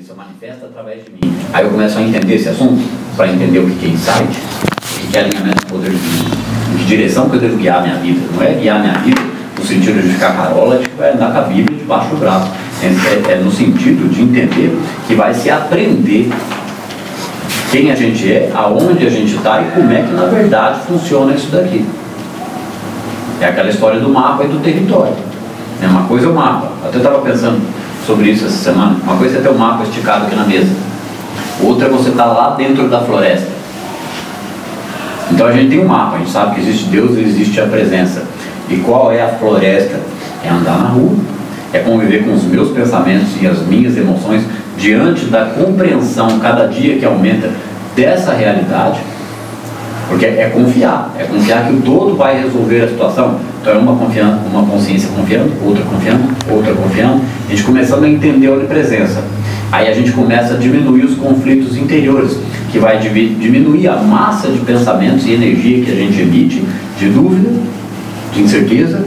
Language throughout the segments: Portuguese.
Isso manifesta através de mim. Aí eu começo a entender esse assunto, para entender o que é insight, o que é alinhamento com o poder divino, em que direção que eu devo guiar a minha vida. Não é guiar a minha vida no sentido de ficar carola, de andar com a Bíblia debaixo do braço. É no sentido de entender que vai se aprender quem a gente é, aonde a gente está e como é que na verdade funciona isso daqui. É aquela história do mapa e do território. Uma coisa é o mapa. Até estava pensando sobre isso essa semana. Uma coisa é ter o mapa esticado aqui na mesa. Outra é você estar lá dentro da floresta. Então a gente tem um mapa, a gente sabe que existe Deus e existe a presença. E qual é a floresta? É andar na rua, é conviver com os meus pensamentos e as minhas emoções diante da compreensão cada dia que aumenta dessa realidade. Porque é confiar que o todo vai resolver a situação. Então é uma consciência confiando, outra confiando, a gente começando a entender a onipresença. Aí a gente começa a diminuir os conflitos interiores, que vai diminuir a massa de pensamentos e energia que a gente emite, de dúvida, de incerteza,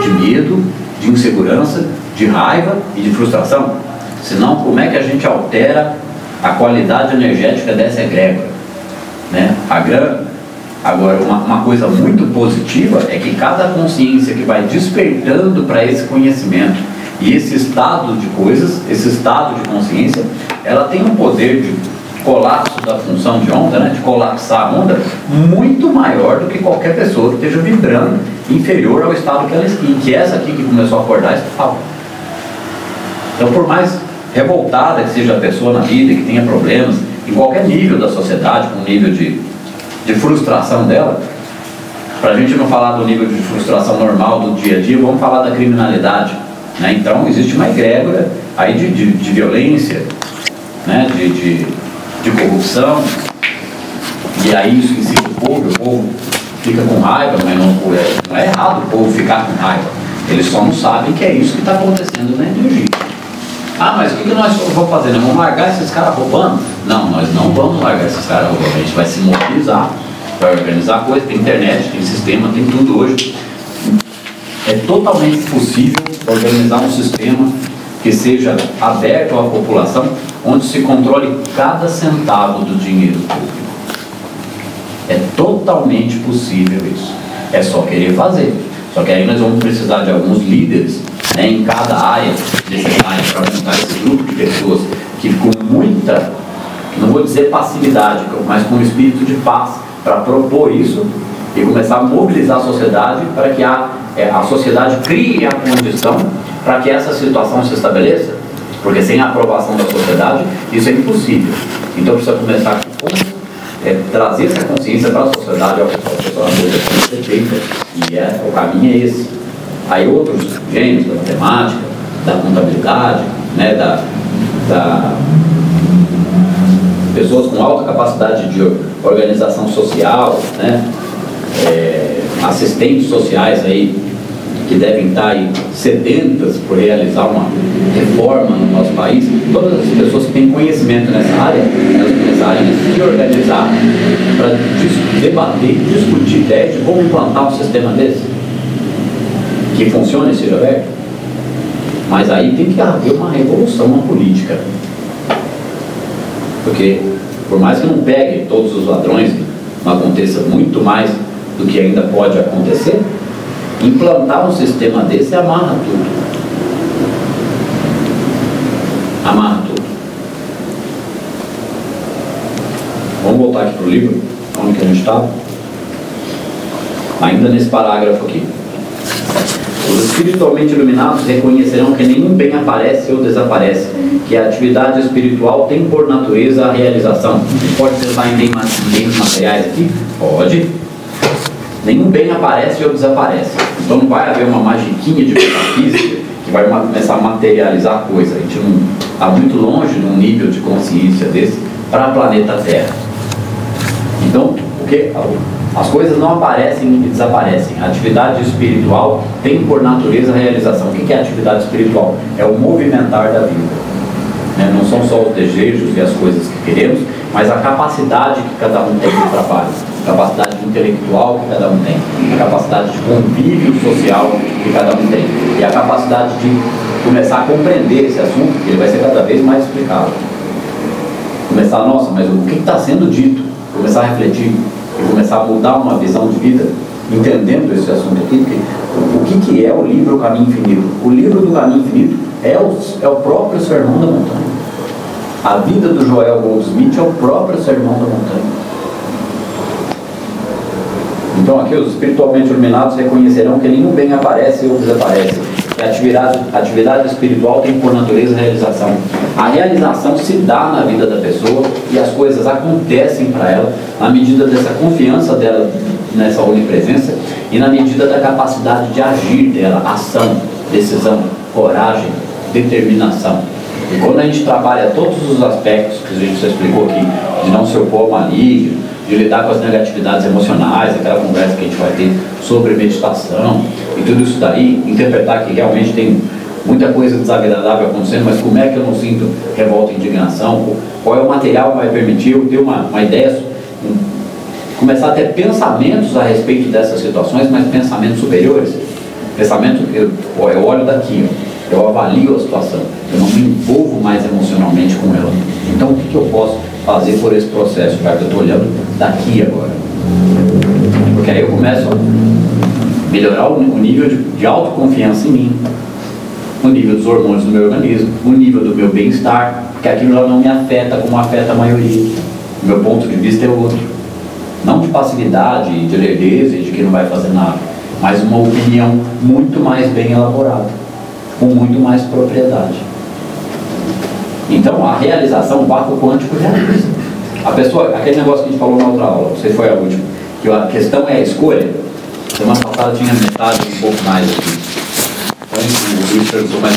de medo, de insegurança, de raiva e de frustração. Senão, como é que a gente altera a qualidade energética dessa egrégora? Agora, uma coisa muito positiva é que cada consciência que vai despertando para esse conhecimento e esse estado de coisas, esse estado de consciência, ela tem um poder de colapso da função de onda, de colapsar a onda, muito maior do que qualquer pessoa que esteja vibrando inferior ao estado que ela está, que essa aqui que começou a acordar estava. Então, por mais revoltada que seja a pessoa na vida, que tenha problemas, em qualquer nível da sociedade, com nível de frustração dela, para a gente não falar do nível de frustração normal do dia a dia, vamos falar da criminalidade. Então existe uma egrégora aí de violência, de corrupção, e aí isso incita o povo fica com raiva, mas não é errado o povo ficar com raiva, eles só não sabem que é isso que está acontecendo na energia. Mas o que nós vamos fazer? Nós vamos largar esses caras roubando? Não, nós não vamos largar esses caras roubando. A gente vai se mobilizar, vai organizar coisa, tem internet, tem sistema, tem tudo hoje. É totalmente possível organizar um sistema que seja aberto à população, onde se controle cada centavo do dinheiro público. É totalmente possível isso. É só querer fazer. Só que aí nós vamos precisar de alguns líderes em cada área necessária para montar esse grupo de pessoas que com muita, não vou dizer passividade, mas com um espírito de paz para propor isso e começar a mobilizar a sociedade para que a sociedade crie a condição para que essa situação se estabeleça, porque sem a aprovação da sociedade isso é impossível. Então precisa começar com trazer essa consciência para a sociedade, e o caminho é esse. Aí outros gênios da matemática, da contabilidade, da pessoas com alta capacidade de organização social, assistentes sociais aí, que devem estar aí sedentas por realizar uma reforma no nosso país. Todas as pessoas que têm conhecimento nessa área, elas começarem a se organizar para debater, discutir ideias de como implantar um sistema desse que funcione e seja aberto. Mas aí tem que haver uma revolução na política, porque por mais que não pegue todos os ladrões, não aconteça muito mais do que ainda pode acontecer, implantar um sistema desse amarra tudo. Amarra tudo. Vamos voltar aqui para o livro, onde que a gente estava? Ainda nesse parágrafo aqui. Os espiritualmente iluminados reconhecerão que nenhum bem aparece ou desaparece, que a atividade espiritual tem por natureza a realização. A gente pode pensar em bens materiais aqui? Pode. Nenhum bem aparece ou desaparece. Então não vai haver uma magiquinha de metafísica que vai começar a materializar a coisa. A gente não está muito longe de um nível de consciência desse para o planeta Terra. Então, porque as coisas não aparecem e desaparecem. A atividade espiritual tem por natureza a realização. O que é a atividade espiritual? É o movimentar da vida. Não são só os desejos e as coisas que queremos, mas a capacidade que cada um tem de trabalho, a capacidade intelectual que cada um tem, a capacidade de convívio social que cada um tem, e a capacidade de começar a compreender esse assunto, que ele vai ser cada vez mais explicado. começar, nossa, mas o que está sendo dito? Começar a refletir e começar a mudar uma visão de vida, entendendo esse assunto aqui, porque o que é o livro O Caminho Infinito? O livro do Caminho Infinito é o próprio Sermão da Montanha. A vida do Joel Goldsmith é o próprio Sermão da Montanha. Então aqui os espiritualmente iluminados reconhecerão que nenhum bem aparece e outro desaparece. A atividade espiritual tem por natureza realização. A realização se dá na vida da pessoa e as coisas acontecem para ela na medida dessa confiança dela nessa onipresença e na medida da capacidade de agir dela, ação, decisão, coragem, determinação. E quando a gente trabalha todos os aspectos que a gente já explicou aqui, de não se opor ao maligno, de lidar com as negatividades emocionais, aquela conversa que a gente vai ter sobre meditação e tudo isso daí, interpretar que realmente tem muita coisa desagradável acontecendo, mas como é que eu não sinto revolta e indignação? Qual é o material que vai permitir eu ter uma ideia, começar a ter pensamentos a respeito dessas situações, mas pensamentos superiores, pensamento que eu olho daqui, eu avalio a situação, eu não me envolvo mais emocionalmente com ela. Então o que eu posso fazer por esse processo, cara, que eu estou olhando daqui agora? Porque aí eu começo a melhorar o nível de autoconfiança em mim, o nível dos hormônios do meu organismo, o nível do meu bem-estar, porque aquilo já não me afeta como afeta a maioria. O meu ponto de vista é outro. Não de passividade, de lerdeza e de que não vai fazer nada, mas uma opinião muito mais bem elaborada, com muito mais propriedade. Então a realização, o vácuo quântico realiza. A pessoa, aquele negócio que a gente falou na outra aula, você foi a última, que a questão é a escolha. Semana passada tinha metade, um pouco mais aqui.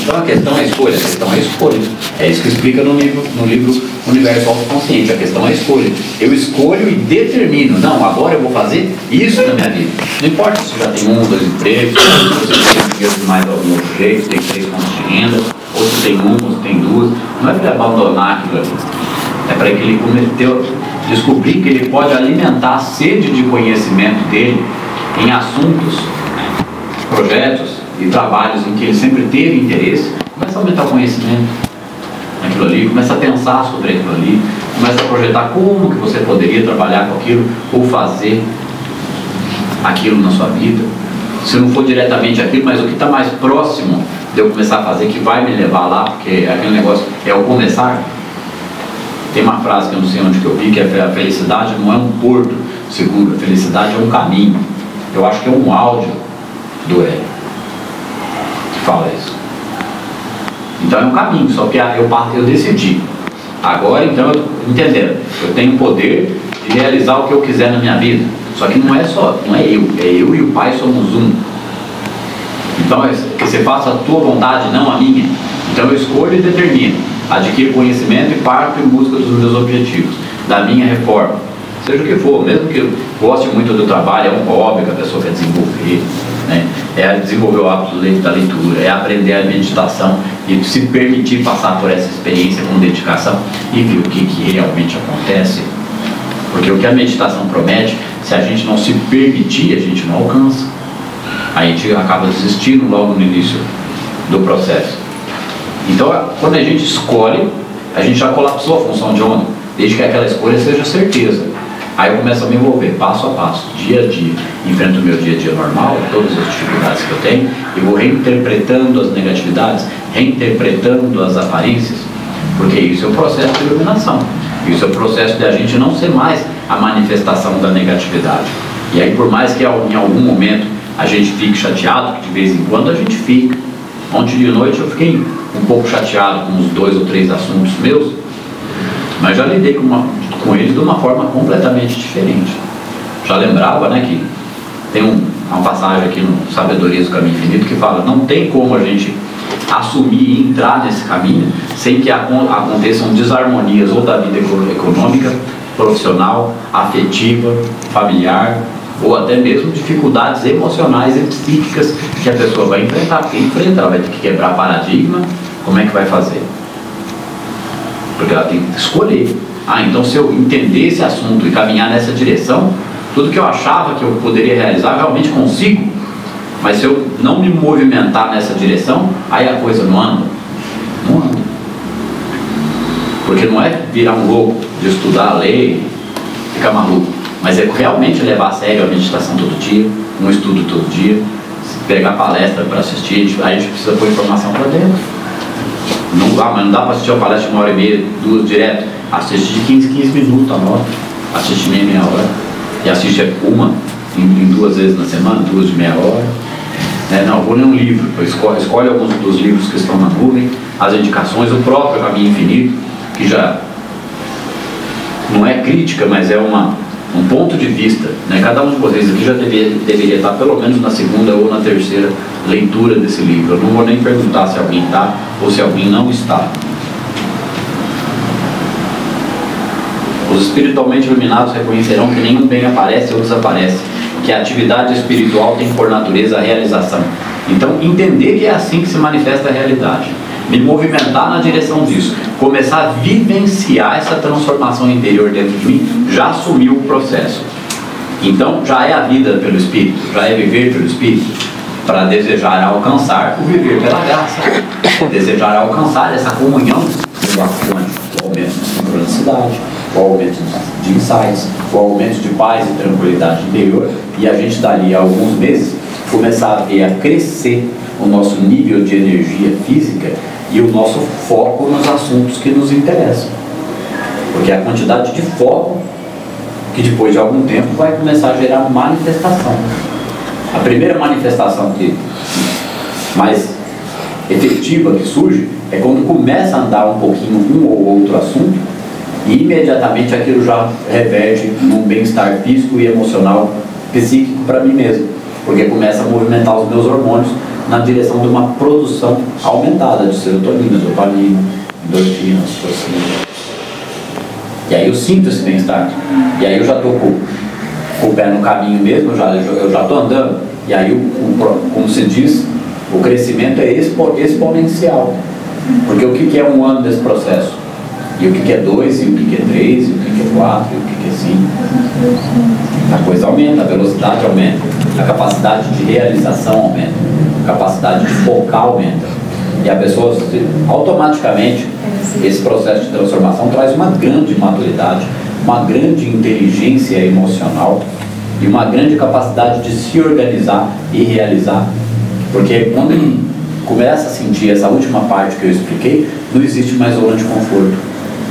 Então a questão é a escolha, a questão é a escolha. É isso que explica no livro Universo Autoconsciente. A questão é a escolha. Eu escolho e determino. Não, agora eu vou fazer isso na minha vida. Não importa se já tem 1, 2 empregos, se você tem dinheiro demais de algum outro jeito, tem 3 fontes de renda, ou se tem 1, ou se tem 2. Não é para ele abandonar aquilo ali. É para que ele descobrir que ele pode alimentar a sede de conhecimento dele em assuntos, projetos e trabalhos em que ele sempre teve interesse. Começa a aumentar o conhecimento naquilo ali, começa a pensar sobre aquilo ali, começa a projetar como que você poderia trabalhar com aquilo ou fazer aquilo na sua vida. Se não for diretamente aquilo, mas o que está mais próximo de eu começar a fazer, que vai me levar lá, porque aquele negócio é o começar. Tem uma frase que eu não sei onde que eu vi, que é: a felicidade não é um porto seguro, a felicidade é um caminho. Eu acho que é um áudio do Hélio que fala isso. Então é um caminho, só que eu decidi. Agora então eu estou entendendo, eu tenho o poder de realizar o que eu quiser na minha vida. Só que não é eu e o Pai somos um. Então é que você faça a tua vontade, não a minha. Então eu escolho e determino, adquiro conhecimento e parto em busca dos meus objetivos, da minha reforma, seja o que for. Mesmo que eu goste muito do trabalho, é um hobby que a pessoa quer desenvolver, né? É desenvolver o hábito da leitura, é aprender a meditação e se permitir passar por essa experiência com dedicação e ver o que realmente acontece. Porque o que a meditação promete, se a gente não se permitir, a gente não alcança. A gente acaba desistindo logo no início do processo. Então, quando a gente escolhe, a gente já colapsou a função de onda, desde que aquela escolha seja certeza. Aí eu começo a me envolver passo a passo, dia a dia, enfrento o meu dia a dia normal, todas as dificuldades que eu tenho, e vou reinterpretando as negatividades, reinterpretando as aparências, porque isso é o processo de iluminação. Isso é o processo de a gente não ser mais a manifestação da negatividade. E aí, por mais que em algum momento a gente fique chateado, que de vez em quando a gente fica. Ontem de noite eu fiquei um pouco chateado com uns 2 ou 3 assuntos meus, mas já lidei com eles de uma forma completamente diferente. Já lembrava, né, que tem uma passagem aqui no Sabedoria do Caminho Infinito que fala: não tem como a gente assumir e entrar nesse caminho sem que aconteçam desarmonias ou da vida econômica, profissional, afetiva, familiar, ou até mesmo dificuldades emocionais e psíquicas que a pessoa vai enfrentar. Porque ela vai ter que quebrar paradigma. Como é que vai fazer? Porque ela tem que escolher. Então se eu entender esse assunto e caminhar nessa direção, tudo que eu achava que eu poderia realizar, eu realmente consigo. Mas se eu não me movimentar nessa direção, aí a coisa não anda. Não anda. Porque não é virar um louco de estudar, ler, ficar maluco, mas é realmente levar a sério a meditação todo dia, um estudo todo dia, pegar palestra para assistir. Aí a gente precisa pôr informação para dentro. Não, mas não dá para assistir uma palestra de 1h30, 2 direto. Assiste de 15 minutos, anota. Assiste meia hora. E assiste uma em 2 vezes na semana, 2 de meia hora. Não, vou ler um livro. Escolhe alguns dos livros que estão na nuvem, as indicações, o próprio Caminho Infinito, que já não é crítica, mas é um ponto de vista. Cada um de vocês aqui já deveria estar pelo menos na 2ª ou na 3ª leitura desse livro. Eu não vou nem perguntar se alguém está ou se alguém não está. Os espiritualmente iluminados reconhecerão que nenhum bem aparece ou desaparece, que a atividade espiritual tem por natureza a realização. Então, entender que é assim que se manifesta a realidade, me movimentar na direção disso, começar a vivenciar essa transformação interior dentro de mim, já assumiu o processo. Então, já é a vida pelo Espírito, já é viver pelo Espírito, para desejar alcançar o viver pela graça, desejar alcançar essa comunhão o aumento de sincronicidade, o aumento de insights, o aumento de paz e tranquilidade interior, e a gente dali a alguns meses começar a ver a crescer o nosso nível de energia física e o nosso foco nos assuntos que nos interessam, porque a quantidade de foco que depois de algum tempo vai começar a gerar manifestação. A primeira manifestação mais efetiva que surge é quando começa a andar um pouquinho um ou outro assunto e imediatamente aquilo já reverte num bem-estar físico e emocional psíquico para mim mesmo, porque começa a movimentar os meus hormônios na direção de uma produção aumentada de serotonina, dopamina, endorfina, ocitocina. E aí eu sinto esse bem-estar, e aí eu já estou com o pé no caminho mesmo, eu já estou andando, e aí, como se diz, o crescimento é exponencial. Porque o que é um ano desse processo? E o que é 2, e o que é 3, e o que é 4, e o que é 5? A coisa aumenta, a velocidade aumenta, a capacidade de realização aumenta, a capacidade de focar aumenta. E a pessoa, automaticamente, esse processo de transformação traz uma grande maturidade, uma grande inteligência emocional e uma grande capacidade de se organizar e realizar. Porque quando ele começa a sentir essa última parte que eu expliquei, não existe mais zona de conforto,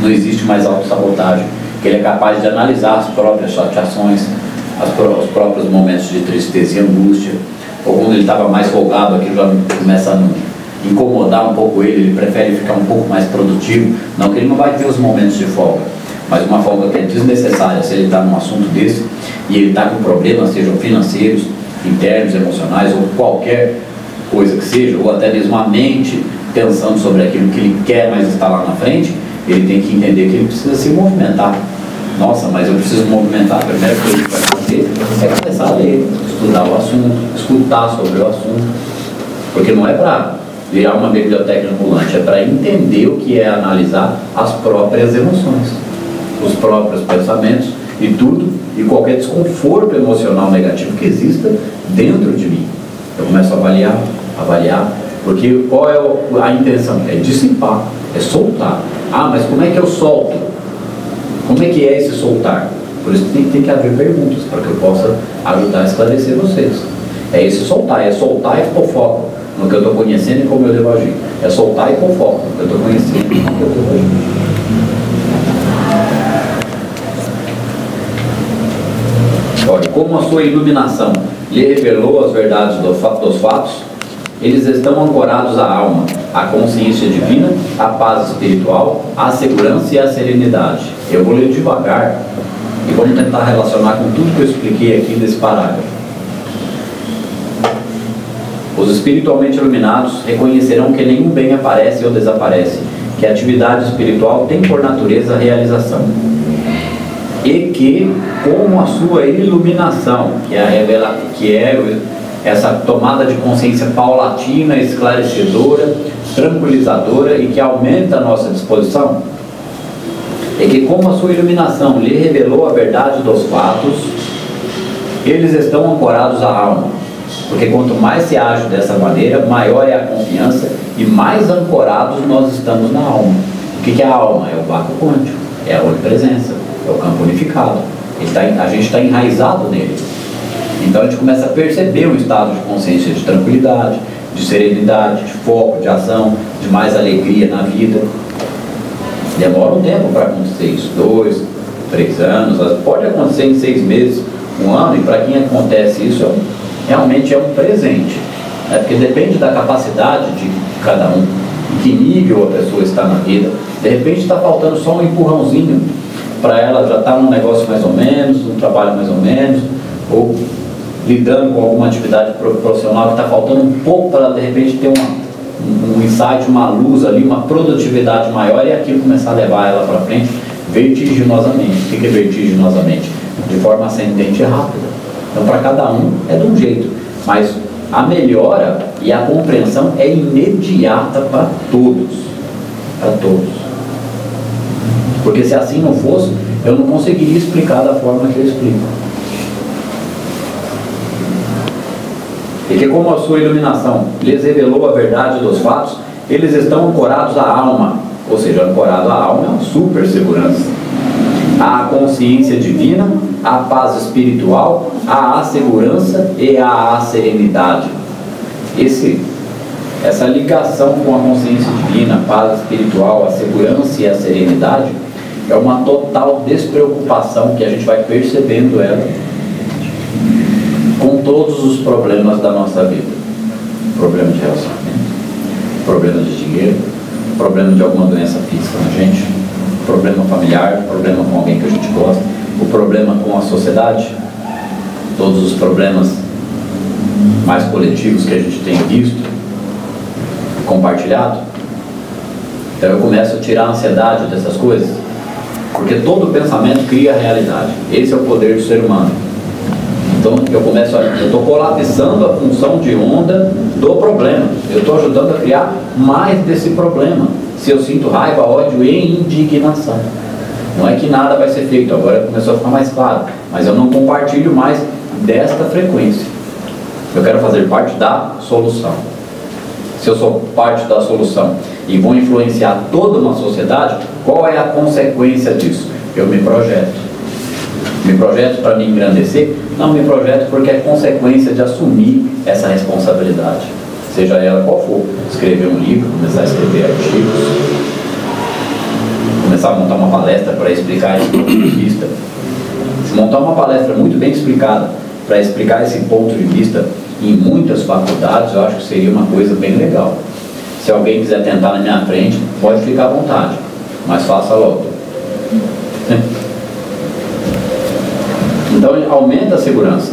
não existe mais autossabotagem, que ele é capaz de analisar as próprias chateações, os próprios momentos de tristeza e angústia, ou quando ele estava mais folgado, aquilo já começa a incomodar um pouco ele prefere ficar um pouco mais produtivo. Não que ele não vai ter os momentos de folga, mas uma folga que é desnecessária se ele está num assunto desse e ele está com problemas, sejam financeiros, internos, emocionais ou qualquer coisa que seja, ou até mesmo a mente pensando sobre aquilo que ele quer, mas está lá na frente, ele tem que entender que ele precisa se movimentar. Nossa, mas eu preciso movimentar. A primeira coisa que vai fazer é começar a ler, estudar o assunto, escutar sobre o assunto, porque não é para virar uma biblioteca ambulante, é para entender o que é analisar as próprias emoções, os próprios pensamentos e tudo, e qualquer desconforto emocional negativo que exista dentro de mim. Eu começo a avaliar, porque qual é a intenção? É dissipar, é soltar. Ah, mas como é que eu solto? Como é que é esse soltar? Por isso tem que haver perguntas, para que eu possa ajudar a esclarecer vocês. É esse soltar, é soltar e pôr foco no que eu estou conhecendo e como eu devo agir. É soltar e pôr foco no que eu estou conhecendo e como eu devo agir. Olha, como a sua iluminação lhe revelou as verdades dos fatos, eles estão ancorados à alma, à consciência divina, à paz espiritual, à segurança e à serenidade. Eu vou ler devagar e vamos tentar relacionar com tudo que eu expliquei aqui nesse parágrafo. Os espiritualmente iluminados reconhecerão que nenhum bem aparece ou desaparece, que a atividade espiritual tem por natureza a realização. E que, como a sua iluminação, que é essa tomada de consciência paulatina, esclarecedora, tranquilizadora e que aumenta a nossa disposição, é que como a sua iluminação lhe revelou a verdade dos fatos, eles estão ancorados à alma, porque quanto mais se age dessa maneira, maior é a confiança e mais ancorados nós estamos na alma. O que é a alma? É o vácuo quântico, é a onipresença, é o campo unificado. A gente está enraizado nele. Então a gente começa a perceber um estado de consciência de tranquilidade, de serenidade, de foco, de ação, de mais alegria na vida. Demora um tempo para acontecer isso, 2, 3 anos, pode acontecer em 6 meses, 1 ano, e para quem acontece isso, realmente é um presente, né? Porque depende da capacidade de cada um, em que nível a pessoa está na vida. De repente está faltando só um empurrãozinho para ela já estar num negócio mais ou menos, num trabalho mais ou menos, ou lidando com alguma atividade profissional que está faltando um pouco para ela de repente ter um insight, uma luz ali, uma produtividade maior, e aquilo começar a levar ela para frente vertiginosamente. O que é vertiginosamente? De forma ascendente e rápida. Então para cada um é de um jeito, mas a melhora e a compreensão é imediata para todos. Para todos. Porque se assim não fosse, eu não conseguiria explicar da forma que eu explico. E que como a sua iluminação lhes revelou a verdade dos fatos, eles estão ancorados à alma. Ou seja, ancorado à alma é uma super segurança. À consciência divina, à paz espiritual, à segurança e à serenidade. Essa ligação com a consciência divina, a paz espiritual, a segurança e a serenidade é uma total despreocupação que a gente vai percebendo ela com todos os problemas da nossa vida. Problema de relacionamento, problema de dinheiro, problema de alguma doença física na gente, problema familiar, problema com alguém que a gente gosta, o problema com a sociedade, todos os problemas mais coletivos que a gente tem visto, compartilhado. Então eu começo a tirar a ansiedade dessas coisas, porque todo pensamento cria a realidade. Esse é o poder do ser humano. Então eu estou colapsando a função de onda do problema. Eu estou ajudando a criar mais desse problema. Se eu sinto raiva, ódio e indignação. Não é que nada vai ser feito, agora começou a ficar mais claro. Mas eu não compartilho mais desta frequência. Eu quero fazer parte da solução. Se eu sou parte da solução e vou influenciar toda uma sociedade, qual é a consequência disso? Eu me projeto. Me projeto para me engrandecer? Não, me projeto porque é consequência de assumir essa responsabilidade. Seja ela qual for. Escrever um livro, começar a escrever artigos, começar a montar uma palestra para explicar esse ponto de vista. Se montar uma palestra muito bem explicada para explicar esse ponto de vista em muitas faculdades, eu acho que seria uma coisa bem legal. Se alguém quiser tentar na minha frente, pode ficar à vontade, mas faça logo. Então aumenta a segurança,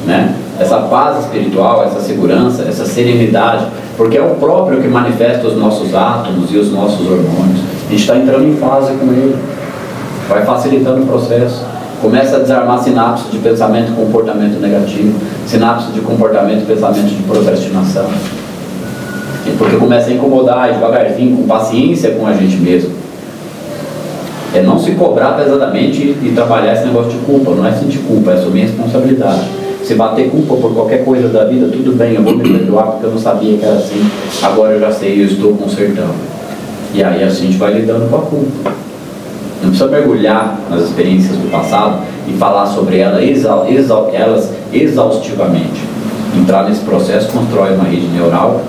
né? Essa paz espiritual, essa segurança, essa serenidade, porque é o próprio que manifesta os nossos átomos e os nossos hormônios. A gente está entrando em fase com ele, vai facilitando o processo. Começa a desarmar sinapses de pensamento e comportamento negativo, sinapses de comportamento e pensamento de procrastinação. Porque começa a incomodar devagarzinho, com paciência com a gente mesmo. É não se cobrar pesadamente e trabalhar esse negócio de culpa. Não é sentir culpa, é assumir responsabilidade. Se bater culpa por qualquer coisa da vida, tudo bem, eu vou me perdoar porque eu não sabia que era assim. Agora eu já sei, eu estou consertando. E aí assim a gente vai lidando com a culpa. Não precisa mergulhar nas experiências do passado e falar sobre elas exaustivamente. Entrar nesse processo constrói uma rede neural,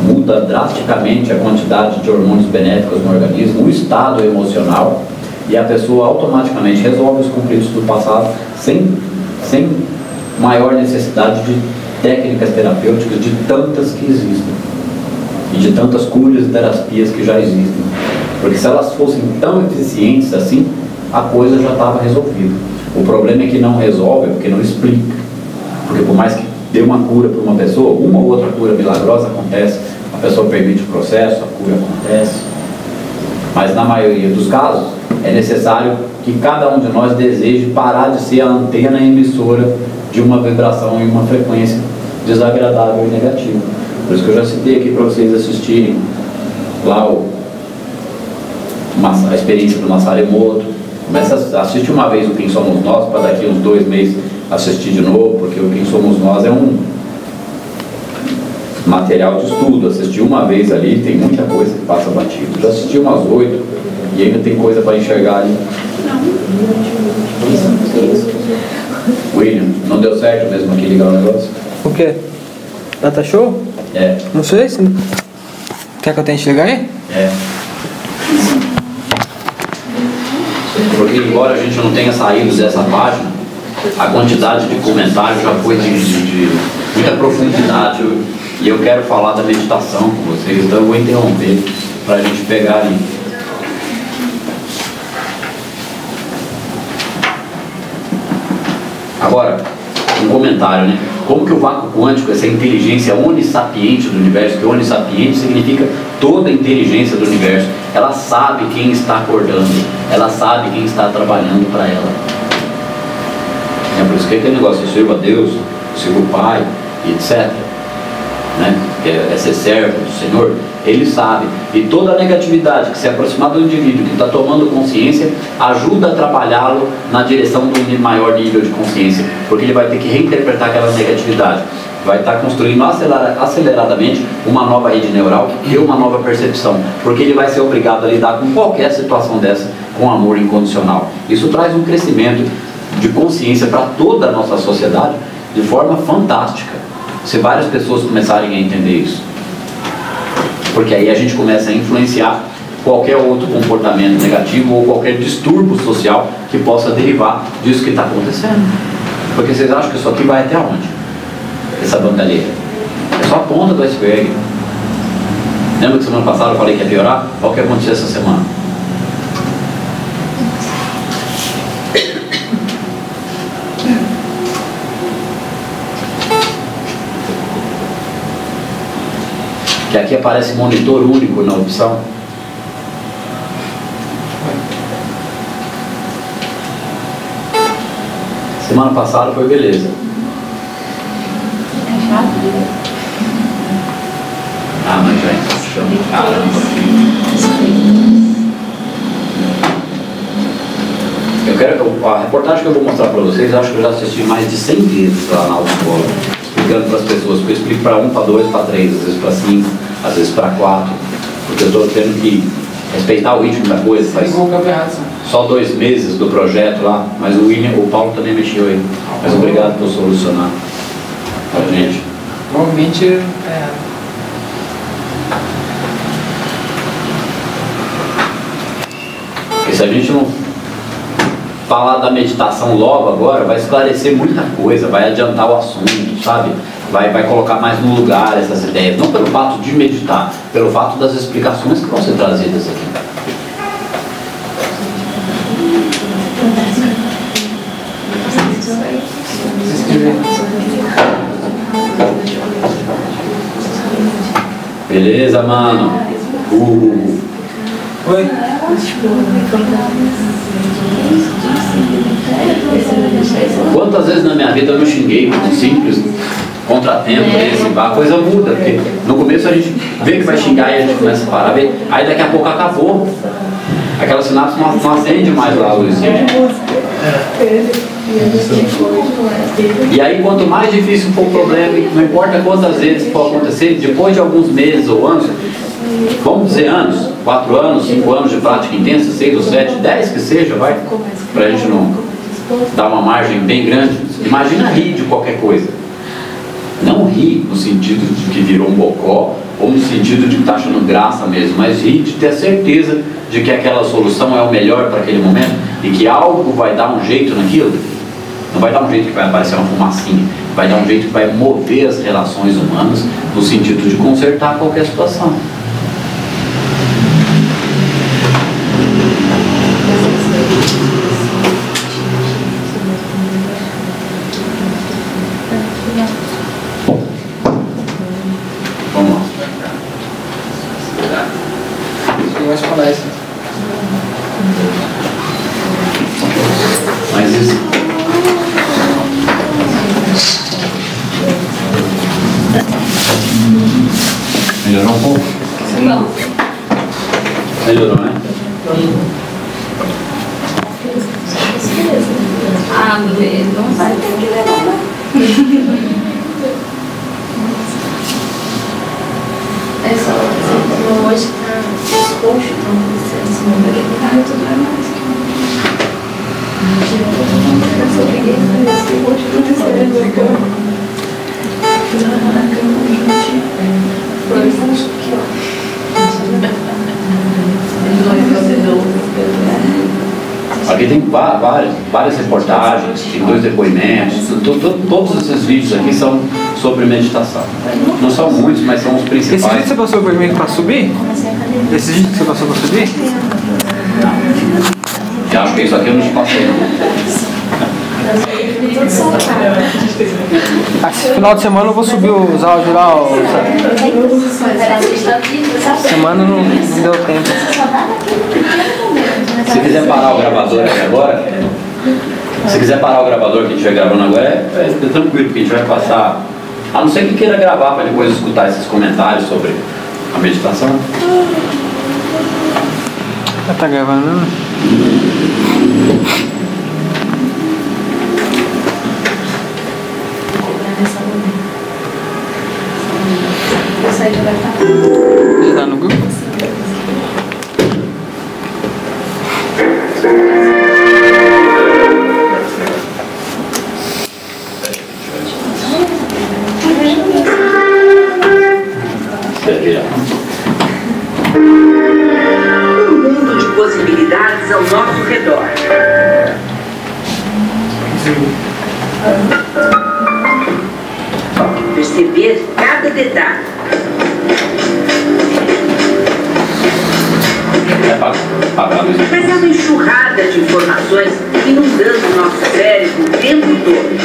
muda drasticamente a quantidade de hormônios benéficos no organismo, o estado emocional, e a pessoa automaticamente resolve os conflitos do passado sem maior necessidade de técnicas terapêuticas, de tantas que existem, e de tantas curas e terapias que já existem. Porque se elas fossem tão eficientes assim, a coisa já estava resolvida. O problema é que não resolve, porque não explica. Porque por mais que dê uma cura para uma pessoa, uma ou outra cura milagrosa acontece, a pessoa permite o processo, a cura acontece. Mas na maioria dos casos, é necessário que cada um de nós deseje parar de ser a antena emissora de uma vibração e uma frequência desagradável e negativa. Por isso que eu já citei aqui para vocês assistirem lá a experiência do Masaru Emoto. Começa a assistir uma vez o Quem Somos Nós, para daqui uns 2 meses assistir de novo, porque o Quem Somos Nós é material de estudo. Assisti uma vez ali, tem muita coisa que passa batido. Já assisti umas 8 e ainda tem coisa para enxergar ali. William, não deu certo mesmo aqui ligar o negócio? O quê? Data show? É. Não sei se... Quer que eu tente ligar aí? É. Porque embora a gente não tenha saído dessa página, a quantidade de comentários já foi de muita profundidade. E eu quero falar da meditação com vocês, então eu vou interromper para a gente pegar ali. Agora, um comentário, né? Como que o vácuo quântico, essa inteligência onissapiente do universo, que onissapiente significa toda a inteligência do universo, ela sabe quem está acordando, ela sabe quem está trabalhando para ela. É por isso que aquele negócio, eu sirvo a Deus, eu sirvo o Pai, etc. Né? É ser servo do Senhor, ele sabe. E toda a negatividade que se aproximar do indivíduo que está tomando consciência, ajuda a trabalhá-lo na direção de um maior nível de consciência, porque ele vai ter que reinterpretar aquela negatividade. Vai estar construindo aceleradamente uma nova rede neural e uma nova percepção, porque ele vai ser obrigado a lidar com qualquer situação dessa com amor incondicional. Isso traz um crescimento de consciência para toda a nossa sociedade de forma fantástica, se várias pessoas começarem a entender isso. Porque aí a gente começa a influenciar qualquer outro comportamento negativo ou qualquer distúrbio social que possa derivar disso que está acontecendo. Porque vocês acham que isso aqui vai até onde? Essa bandalheira. É só a ponta do iceberg. Lembra que semana passada eu falei que ia piorar? Olha o que aconteceu essa semana. Que aqui aparece monitor único na opção. Semana passada foi beleza. Ah, mas já encaixou. Caramba. A reportagem que eu vou mostrar para vocês, acho que eu já assisti mais de 100 vezes lá na autoescola, explicando para as pessoas, porque eu explico para 1, para 2, para 3, às vezes para 5, às vezes para 4, porque eu estou tendo que respeitar o ritmo da coisa. Faz só 2 meses do projeto lá, mas o Paulo também mexeu aí. Mas obrigado por solucionar para a gente. Provavelmente Porque se a gente não falar da meditação logo agora, vai esclarecer muita coisa, vai adiantar o assunto, sabe? Vai colocar mais no lugar essas ideias, não pelo fato de meditar, pelo fato das explicações que vão ser trazidas aqui. Beleza, mano? Oi? Quantas vezes na minha vida eu me xinguei com simples contratempo, a coisa muda, porque no começo a gente vê que vai xingar e a gente começa a parar, aí daqui a pouco acabou. Aquela sinapse não acende mais lá a luzinha. E aí quanto mais difícil for o problema, não importa quantas vezes pode acontecer, depois de alguns meses ou anos, vamos dizer anos, 4 anos, 5 anos de prática intensa, 6 ou 7, 10 que seja, vai, pra gente não dar uma margem bem grande. Imagina rir de qualquer coisa. Não rir no sentido de que virou um bocó, ou no sentido de que está achando graça mesmo, mas rir de ter certeza de que aquela solução é o melhor para aquele momento e que algo vai dar um jeito naquilo. Não vai dar um jeito que vai aparecer uma fumacinha, vai dar um jeito que vai mover as relações humanas no sentido de consertar qualquer situação. Vamos lá. mais palestras. Mas isso. Melhorou um pouco? Aqui tem várias reportagens, tem 2 depoimentos, todos esses vídeos aqui são sobre meditação. Não são muitos, mas são os Esse vídeo principais. que você passou por mim pra subir? Esse vídeo que você passou pra subir? Já acho que isso aqui eu não te passei, não. Esse final de semana eu vou subir os áudios lá. Semana não deu tempo. Se quiser parar o gravador aqui agora, se quiser parar o gravador que a gente estiver gravando agora, é tranquilo, porque a gente vai passar. A não ser que queira gravar para depois escutar esses comentários sobre a meditação. Já tá gravando, né? Já tá no grupo? Um mundo de possibilidades ao nosso redor. Perceber cada detalhe. Mas é uma enxurrada de informações inundando o nosso cérebro o tempo todo.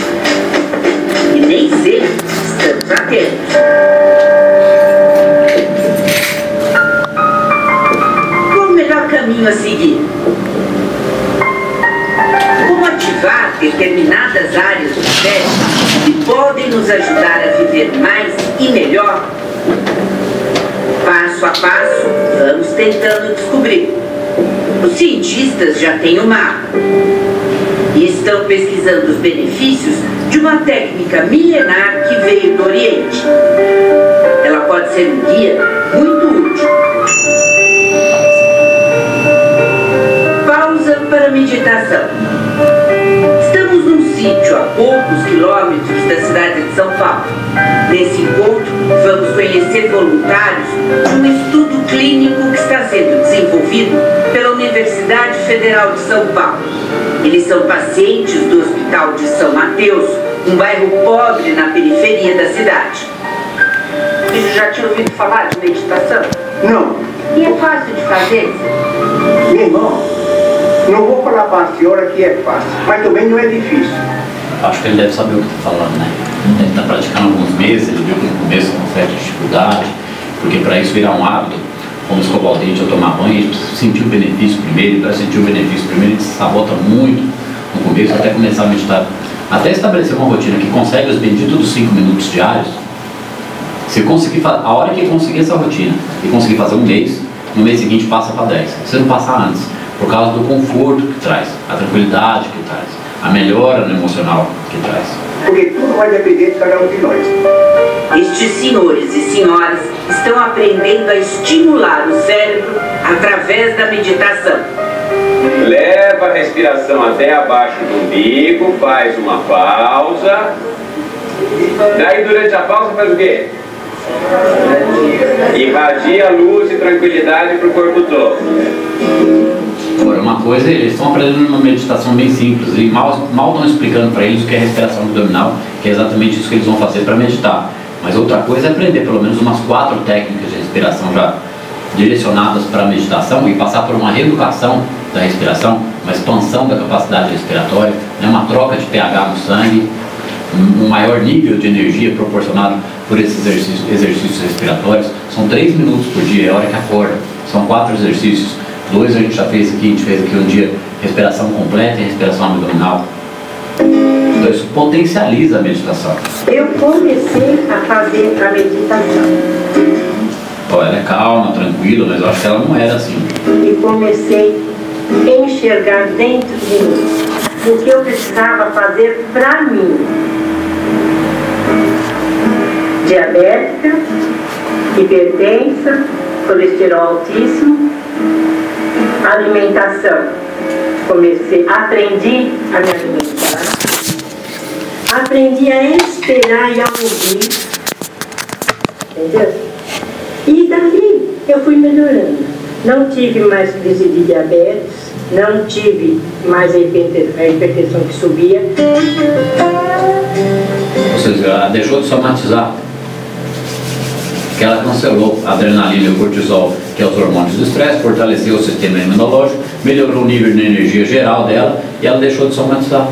E nem sempre estamos atentos. Qual o melhor caminho a seguir? Como ativar determinadas áreas do cérebro que podem nos ajudar a viver mais e melhor? Passo a passo, vamos tentando descobrir. Os cientistas já têm o mapa e estão pesquisando os benefícios de uma técnica milenar que veio do Oriente. Ela pode ser um guia muito útil. Pausa para meditação. Estamos num sítio a poucos quilômetros da cidade de São Paulo. Nesse encontro, vamos conhecer voluntários de um estudo clínico que está sendo desenvolvido pela Universidade Federal de São Paulo. Eles são pacientes do Hospital de São Mateus, um bairro pobre na periferia da cidade. Você já tinha ouvido falar de meditação? Não. E é fácil de fazer? Meu irmão, não vou falar para a senhora que é fácil, mas também não é difícil. Acho que ele deve saber o que está falando, né? Ele está praticando alguns meses, ele viu que no começo com certa dificuldade, porque para isso virar um hábito, como escovar o dente ou tomar banho, ele precisa sentir o benefício primeiro, e para sentir o benefício primeiro ele se sabota muito no começo até começar a meditar. Até estabelecer uma rotina que consegue os benditos dos 5 minutos diários. Se conseguir, a hora que conseguir essa rotina e conseguir fazer um mês, no mês seguinte passa para 10. Você não passa antes, por causa do conforto que traz, a tranquilidade que traz, a melhora no emocional que traz. Porque tudo vai depender de cada um de nós. Estes senhores e senhoras estão aprendendo a estimular o cérebro através da meditação. Leva a respiração até abaixo do umbigo, faz uma pausa. Daí durante a pausa faz o quê? Irradia luz e tranquilidade para o corpo todo. Agora, uma coisa, eles estão aprendendo uma meditação bem simples e mal estão explicando para eles o que é respiração abdominal, que é exatamente isso que eles vão fazer para meditar. Mas outra coisa é aprender pelo menos umas 4 técnicas de respiração já direcionadas para a meditação e passar por uma reeducação da respiração, uma expansão da capacidade respiratória, né, uma troca de pH no sangue, um maior nível de energia proporcionado por esses exercícios respiratórios. São 3 minutos por dia, é a hora que acorda. São 4 exercícios. 2 a gente já fez aqui, a gente fez aqui um dia respiração completa e respiração abdominal. Então isso potencializa a meditação. Eu comecei a fazer a meditação. Ela é calma, tranquila, mas eu acho que ela não era assim. E comecei a enxergar dentro de mim o que eu precisava fazer para mim. Diabética, hipertensa, colesterol altíssimo, alimentação Aprendi a me alimentar, aprendi a esperar e a ouvir, entendeu? E daí eu fui melhorando. Não tive mais crise de diabetes, não tive mais a hipertensão que subia. Ou seja, ela deixou de somatizar. Que ela cancelou a adrenalina e o cortisol, que é os hormônios do estresse, fortaleceu o sistema imunológico, melhorou o nível de energia geral dela e ela deixou de somatizar.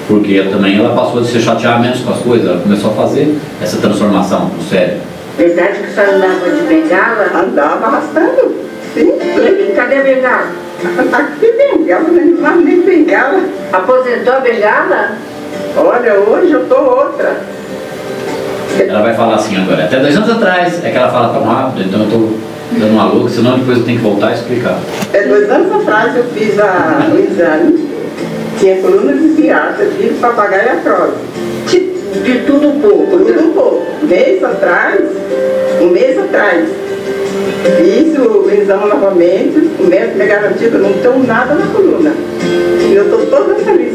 Porque também ela passou de se chatear menos com as coisas, ela começou a fazer essa transformação no cérebro. Verdade que a senhora andava de bengala? Andava arrastando. Sim. E cadê a bengala? Aqui bengala, não nem bengala. Aposentou a bengala? Olha, hoje eu tô outra. Ela vai falar assim agora, até 2 anos atrás, é que ela fala tão rápido, então eu estou dando uma louca, senão depois eu tenho que voltar e explicar. 2 anos atrás eu fiz o exame, tinha coluna desviada, tive papagaio e artrose. De tudo um pouco. Tudo um pouco. Um mês atrás, fiz o exame novamente, o médico me garantiu que eu não tenho nada na coluna. E eu estou toda feliz.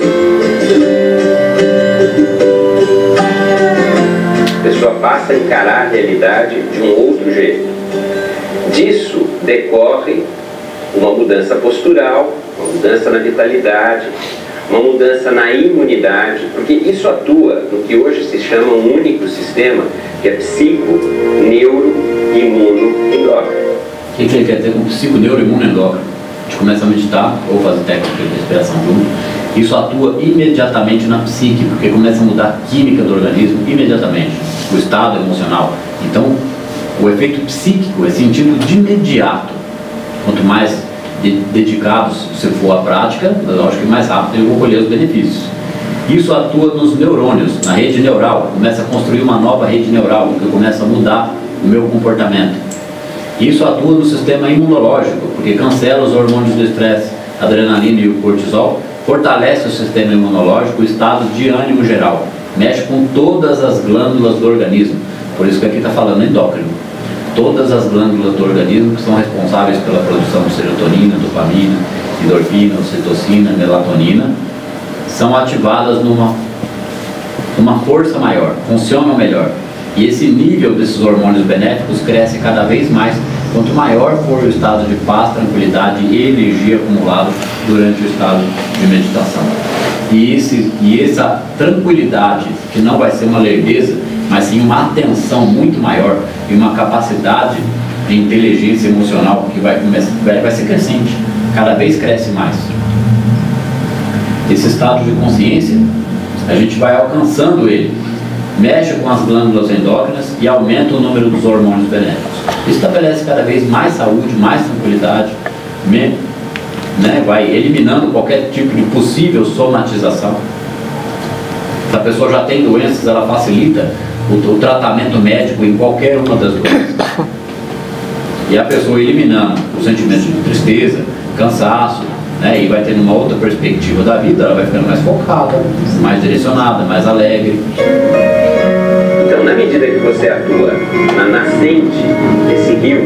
A pessoa passa a encarar a realidade de um outro jeito. Disso decorre uma mudança postural, uma mudança na vitalidade, uma mudança na imunidade, porque isso atua no que hoje se chama um único sistema, que é psico-neuro-imuno-endócrino. O que ele quer dizer com psico-neuro-imuno-endócrino? A gente começa a meditar ou fazer técnica de respiração junto. Isso atua imediatamente na psique, porque começa a mudar a química do organismo imediatamente, o estado emocional. Então, o efeito psíquico é sentido de imediato. Quanto mais dedicados você for à prática, lógico que mais rápido eu vou colher os benefícios. Isso atua nos neurônios, na rede neural, começa a construir uma nova rede neural, porque começa a mudar o meu comportamento. Isso atua no sistema imunológico, porque cancela os hormônios do estresse, a adrenalina e o cortisol, fortalece o sistema imunológico, o estado de ânimo geral, mexe com todas as glândulas do organismo, por isso que aqui está falando endócrino. Todas as glândulas do organismo que são responsáveis pela produção de serotonina, dopamina, endorfina, ocitocina, melatonina, são ativadas numa força maior, funcionam melhor. E esse nível desses hormônios benéficos cresce cada vez mais quanto maior for o estado de paz, tranquilidade e energia acumulado durante o estado de meditação. E essa tranquilidade, que não vai ser uma lerdeza, mas sim uma atenção muito maior e uma capacidade de inteligência emocional que vai ser crescente, cada vez cresce mais. Esse estado de consciência, a gente vai alcançando ele, mexe com as glândulas endócrinas e aumenta o número dos hormônios benéficos. Estabelece cada vez mais saúde, mais tranquilidade, vai eliminando qualquer tipo de possível somatização. Se a pessoa já tem doenças, ela facilita o tratamento médico em qualquer uma das doenças. E a pessoa eliminando o sentimento de tristeza, cansaço, e vai tendo uma outra perspectiva da vida, ela vai ficando mais focada, mais direcionada, mais alegre. Então, na medida que você atua na nascente desse rio,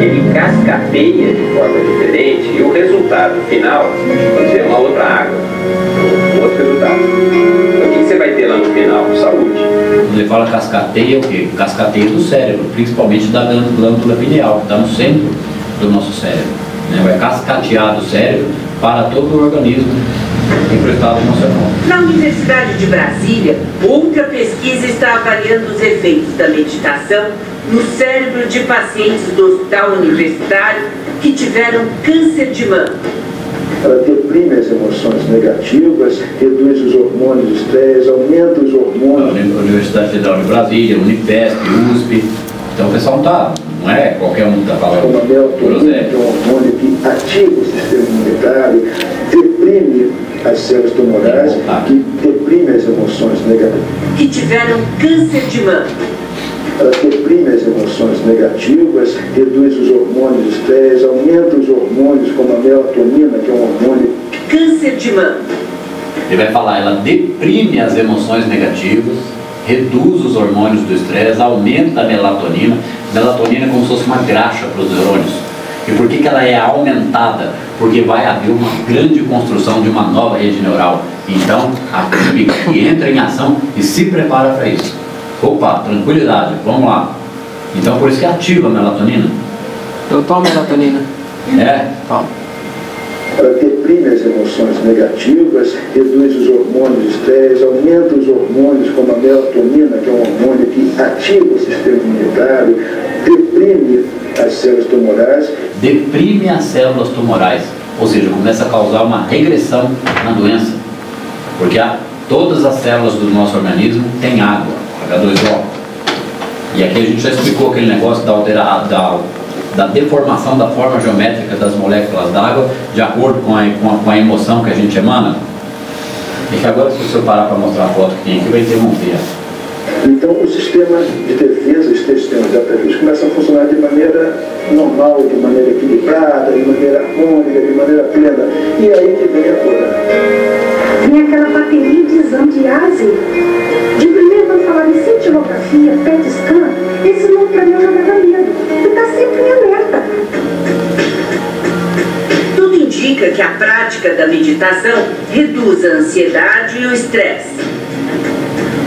ele cascateia de forma diferente e o resultado final vai ser uma outra água, um outro resultado. Então, o que você vai ter lá no final? Saúde. Ele fala cascateia o quê? Cascateia do cérebro, principalmente da glândula pineal, que está no centro do nosso cérebro. Vai cascatear do cérebro para todo o organismo e para o estado emocional. Na Universidade de Brasília, outra pesquisa está avaliando os efeitos da meditação no cérebro de pacientes do hospital universitário que tiveram câncer de mama. Ela deprime as emoções negativas, reduz os hormônios do estresse, aumenta os hormônios. A Universidade Federal de Brasília, Unifesp, USP. Então o pessoal não é qualquer um que está falando. Como a melatonina, que é um hormônio que ativa o sistema imunitário, deprime as células tumorais, que deprime as emoções negativas. Que tiveram câncer de mama. Ela deprime as emoções negativas, reduz os hormônios do estresse, aumenta os hormônios como a melatonina, que é um hormônio. Câncer de mama. Ele vai falar, ela deprime as emoções negativas, reduz os hormônios do estresse, aumenta a melatonina. Melatonina é como se fosse uma graxa para os neurônios. E por que ela é aumentada? porque vai haver uma grande construção de uma nova rede neural. Então, a química que entra em ação e se prepara para isso. Opa, tranquilidade, vamos lá. Então, por isso que ativa a melatonina. Eu tomo melatonina. É? Tomo. Ela deprime as emoções negativas, reduz os hormônios de estresse, aumenta os hormônios como a melatonina, que é um hormônio que ativa o sistema imunitário, deprime as células tumorais. Deprime as células tumorais, ou seja, começa a causar uma regressão na doença, porque todas as células do nosso organismo têm água, H2O. E aqui a gente já explicou aquele negócio da deformação da forma geométrica das moléculas d'água de acordo com a emoção que a gente emana. E que agora, se você parar para mostrar a foto que tem aqui, vai ter um dia. Então, o sistema de defesa, os sistemas de ataque, começam a funcionar de maneira normal, de maneira equilibrada, de maneira harmônica, de maneira plena. E aí que vem a cura. Vem aquela bateria de exame de ASE. De primeiro, quando falava em cintilografia, PET scan, esse nome para mim já dava medo. E está sempre em alerta. Tudo indica que a prática da meditação reduz a ansiedade e o estresse.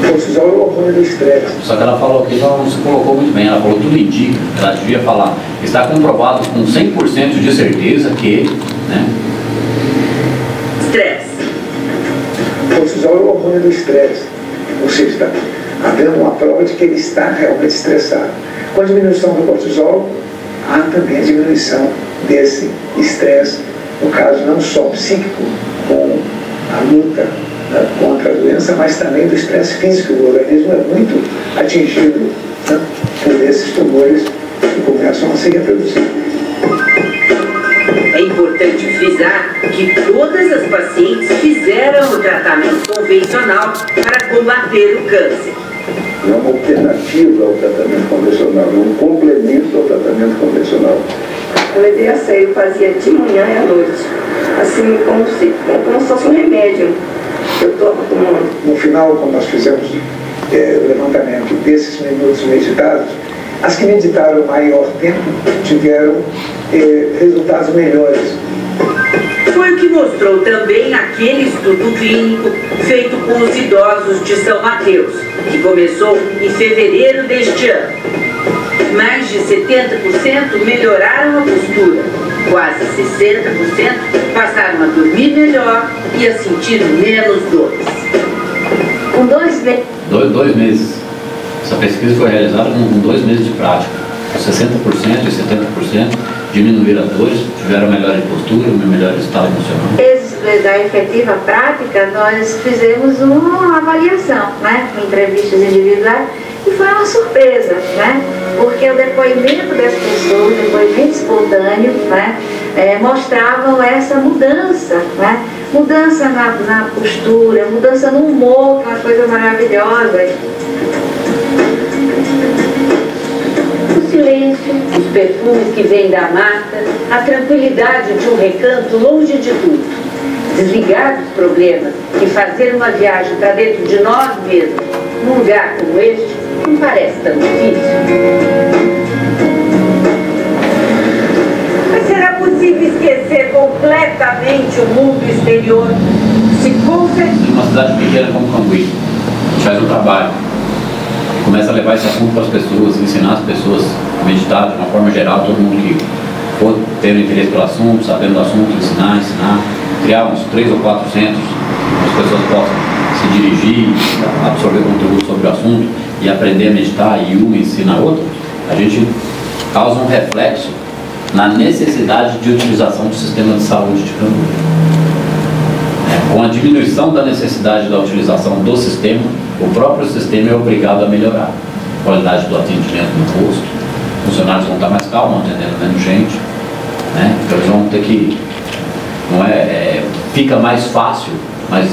O cortisol é o hormônio do estresse. Só que ela falou que não se colocou muito bem. Ela falou tudo indica, ela devia falar. Está comprovado com 100% de certeza que, né? Estresse. O cortisol é o hormônio do estresse. Ou seja, está havendo uma prova de que ele está realmente estressado. Com a diminuição do cortisol, há também a diminuição desse estresse, no caso não só psíquico, com a luta contra a doença, mas também do estresse físico. O organismo é muito atingido, né, por esses tumores que começam a se reproduzir. É importante frisar que todas as pacientes fizeram o tratamento convencional para combater o câncer. Não é uma alternativa ao tratamento convencional, é um complemento ao tratamento convencional. Eu levei a sério, eu fazia de manhã e à noite. Assim, como se fosse um remédio. Eu estou tomando. No final, quando nós fizemos o levantamento desses minutos meditados, as que meditaram maior tempo tiveram resultados melhores. Foi o que mostrou também aquele estudo clínico feito com os idosos de São Mateus, que começou em fevereiro deste ano. Mais de 70% melhoraram a postura, quase 60% passaram a dormir melhor e a sentir menos dores. Com 2 meses. 2 meses. Essa pesquisa foi realizada com 2 meses de prática. 60% e 70% diminuíram as dores, tiveram melhor postura, melhor estado emocional. Da efetiva prática, nós fizemos uma avaliação, né, com entrevistas individuais, e foi uma surpresa, né, porque o depoimento das pessoas, o depoimento espontâneo, né, mostravam essa mudança, né, mudança na postura, mudança no humor, que é uma coisa maravilhosa. O silêncio, os perfumes que vêm da mata, a tranquilidade de um recanto longe de tudo. Desligar dos problemas e fazer uma viagem para dentro de nós mesmos, num lugar como este, não parece tão difícil. Mas será possível esquecer completamente o mundo exterior? Se concentrar. Uma cidade pequena como Cambuí, a gente faz um trabalho e começa a levar esse assunto para as pessoas, ensinar as pessoas a meditar de uma forma geral, todo mundo que for tendo interesse pelo assunto, sabendo do assunto, ensinar, criar uns 3 ou 4 centros, as pessoas possam se dirigir, absorver conteúdo sobre o assunto e aprender a meditar, e uma ensina a outra. A gente causa um reflexo na necessidade de utilização do sistema de saúde de Cambuí. Com a diminuição da necessidade da utilização do sistema, o próprio sistema é obrigado a melhorar a qualidade do atendimento no posto. Os funcionários vão estar mais calmos, atendendo menos gente, né? Então eles vão ter que, fica mais fácil, mas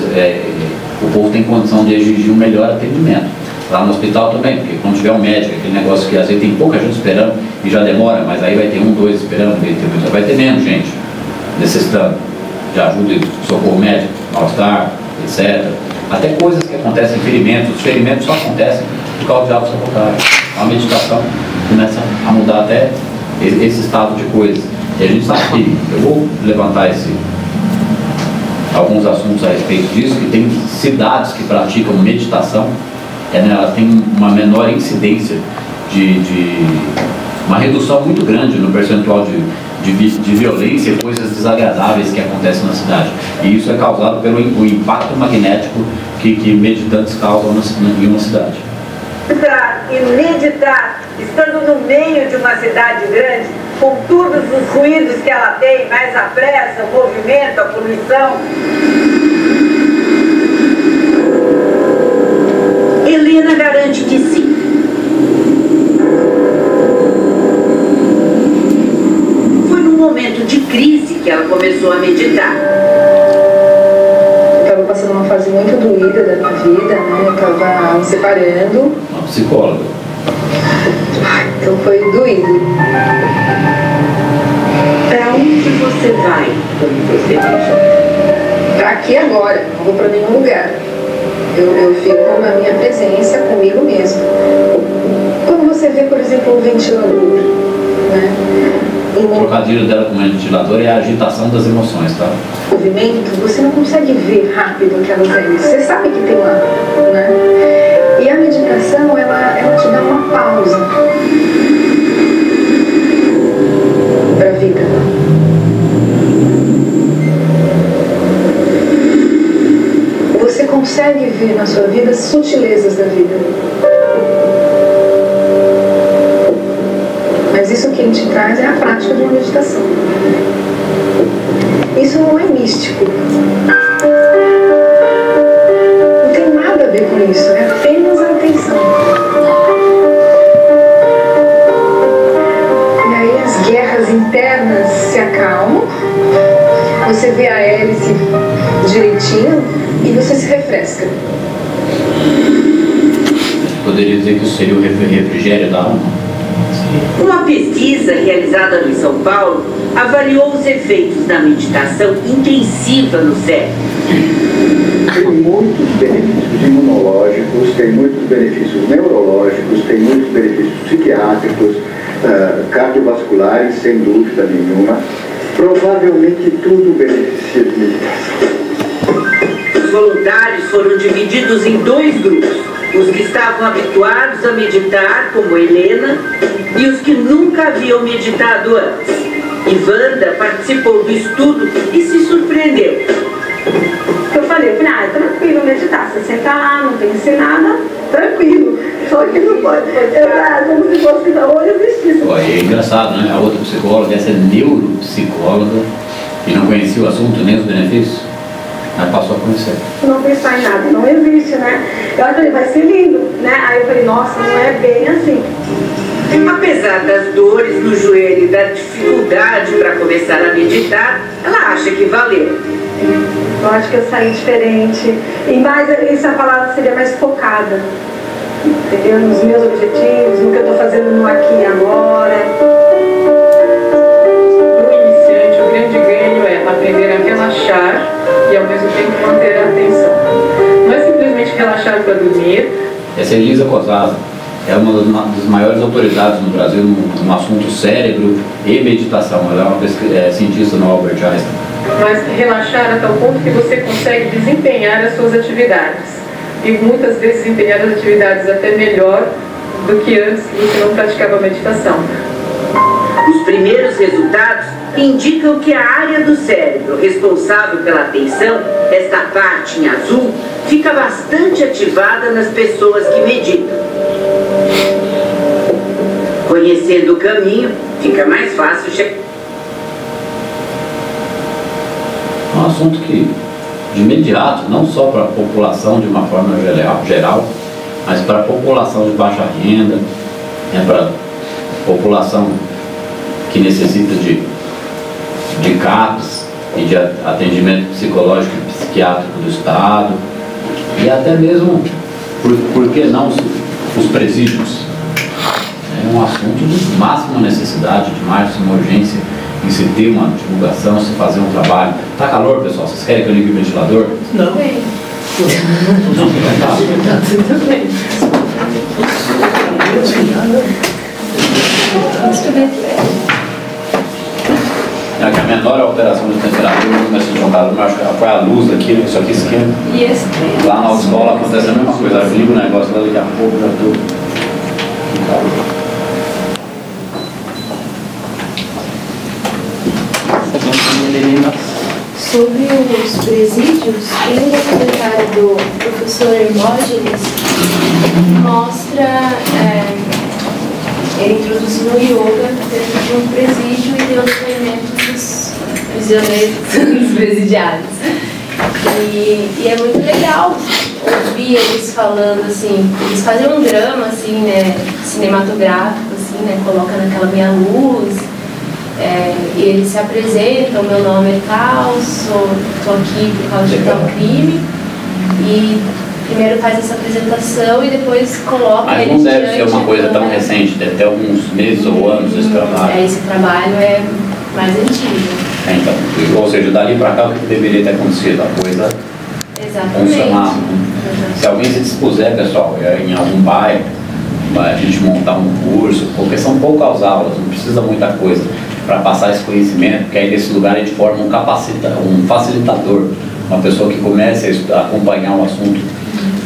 o povo tem condição de exigir um melhor atendimento. Lá no hospital também, porque quando tiver um médico, aquele negócio que às vezes tem pouca gente esperando e já demora, mas aí vai ter 1, 2 esperando, vai ter menos gente necessitando de ajuda e socorro médico, mal-estar, etc. Até coisas que acontecem, ferimentos. Os ferimentos só acontecem por causa de auto-sabotagem. A meditação começa a mudar até esse estado de coisa. E a gente sabe que, eu vou levantar alguns assuntos a respeito disso, que tem cidades que praticam meditação, elas têm uma menor incidência de uma redução muito grande no percentual de violência e coisas desagradáveis que acontecem na cidade. E isso é causado pelo impacto magnético que meditantes causam em uma cidade. E meditar, estando no meio de uma cidade grande, com todos os ruídos que ela tem, mais a pressa, o movimento, a poluição. Helena garante que sim. Foi num momento de crise que ela começou a meditar. Eu estava passando uma fase muito doída da minha vida, né? Eu estava me separando. Uma psicóloga. Então foi doído. Para onde você vai quando você viaja? Para aqui agora, não vou para nenhum lugar. Eu fico na minha presença comigo mesmo. Quando você vê, por exemplo, um ventilador, né? O trocadilho dela com o ventilador é a agitação das emoções, tá? Movimento, você não consegue ver rápido aquelas hélices. Você sabe que tem lá, né? E a meditação, ela te dá uma pausa para a vida. Você consegue ver na sua vida as sutilezas da vida. Mas isso que ele te traz é a prática de uma meditação. Isso não é místico. Não tem nada a ver com isso, é apenas a atenção. E aí as guerras internas se acalmam, você vê a hélice direitinho e você se refresca. Poderia dizer que isso seria o refrigério da alma? Uma pesquisa realizada em São Paulo avaliou os efeitos da meditação intensiva no cérebro. Tem muitos benefícios imunológicos, tem muitos benefícios neurológicos, tem muitos benefícios psiquiátricos, cardiovasculares, sem dúvida nenhuma. Provavelmente tudo beneficia de meditação. Os voluntários foram divididos em dois grupos. Os que estavam habituados a meditar, como Helena, e os que nunca haviam meditado antes. E Wanda participou do estudo e se surpreendeu. Eu falei, é tranquilo meditar. Você senta lá, não tem que ser nada, tranquilo. Só que não pode. Como se fosse que não existisse. É engraçado, né? A outra psicóloga, essa é neuropsicóloga, e não conhecia o assunto nem os benefícios. Aí passou a conhecer. Não pensar em nada, não existe, né? Eu falei, vai ser lindo, né? Aí eu falei, nossa, não é bem assim. Apesar das dores no joelho e da dificuldade para começar a meditar, ela acha que valeu. Eu acho que eu saí diferente. E mais, essa palavra seria mais focada. Entendeu? Nos meus objetivos, no que eu estou fazendo no aqui e agora. Do iniciante, o grande ganho é aprender a relaxar e ao mesmo tempo manter a atenção. Não é simplesmente relaxar para dormir. Essa é Elisa Cosasa, é uma das maiores autoridades no Brasil no assunto cérebro e meditação. Ela é uma cientista no Albert Einstein. Mas relaxar a tal ponto que você consegue desempenhar as suas atividades. E muitas vezes desempenhar as atividades até melhor do que antes que você não praticava a meditação. Os primeiros resultados indicam que a área do cérebro responsável pela atenção, esta parte em azul, fica bastante ativada nas pessoas que meditam. Conhecendo o caminho, fica mais fácil chegar. É um assunto que, de imediato, não só para a população de uma forma geral, mas para a população de baixa renda, né, para a população que necessita de CAPs e de atendimento psicológico e psiquiátrico do Estado, e até mesmo, por que não, os presídios. É um assunto de máxima necessidade, de máxima urgência, em se ter uma divulgação, se fazer um trabalho. Tá calor, pessoal? Vocês querem que eu ligue o ventilador? Não. Não, Tudo bem. É que a menor alteração de temperatura começa a jogar, eu acho que foi a luz aqui, isso aqui esquenta. E esse Lá na autoescola acontece a mesma coisa, eu ligo o negócio lá, daqui a pouco já estou. Sobre os presídios, tem um documentário do professor Hermógenes que mostra ele introduzindo o yoga dentro de um presídio e deu depoimento dos prisioneiros, dos presidiários. E é muito legal ouvir eles falando assim, eles fazem um drama assim, né, cinematográfico, assim, né, coloca naquela meia luz. E eles se apresentam, meu nome é tal, estou aqui por causa de tal crime, e primeiro faz essa apresentação e depois coloca. Mas não deve ser uma coisa tão recente, deve ter alguns meses ou anos esse trabalho. Esse trabalho é mais antigo. Então, ou seja, dali para cá o que deveria ter acontecido? A coisa funcionar. Se alguém se dispuser, pessoal, em algum bairro, a gente montar um curso, porque são poucas aulas, não precisa muita coisa para passar esse conhecimento, porque aí nesse lugar a gente forma um facilitador, uma pessoa que comece a acompanhar o assunto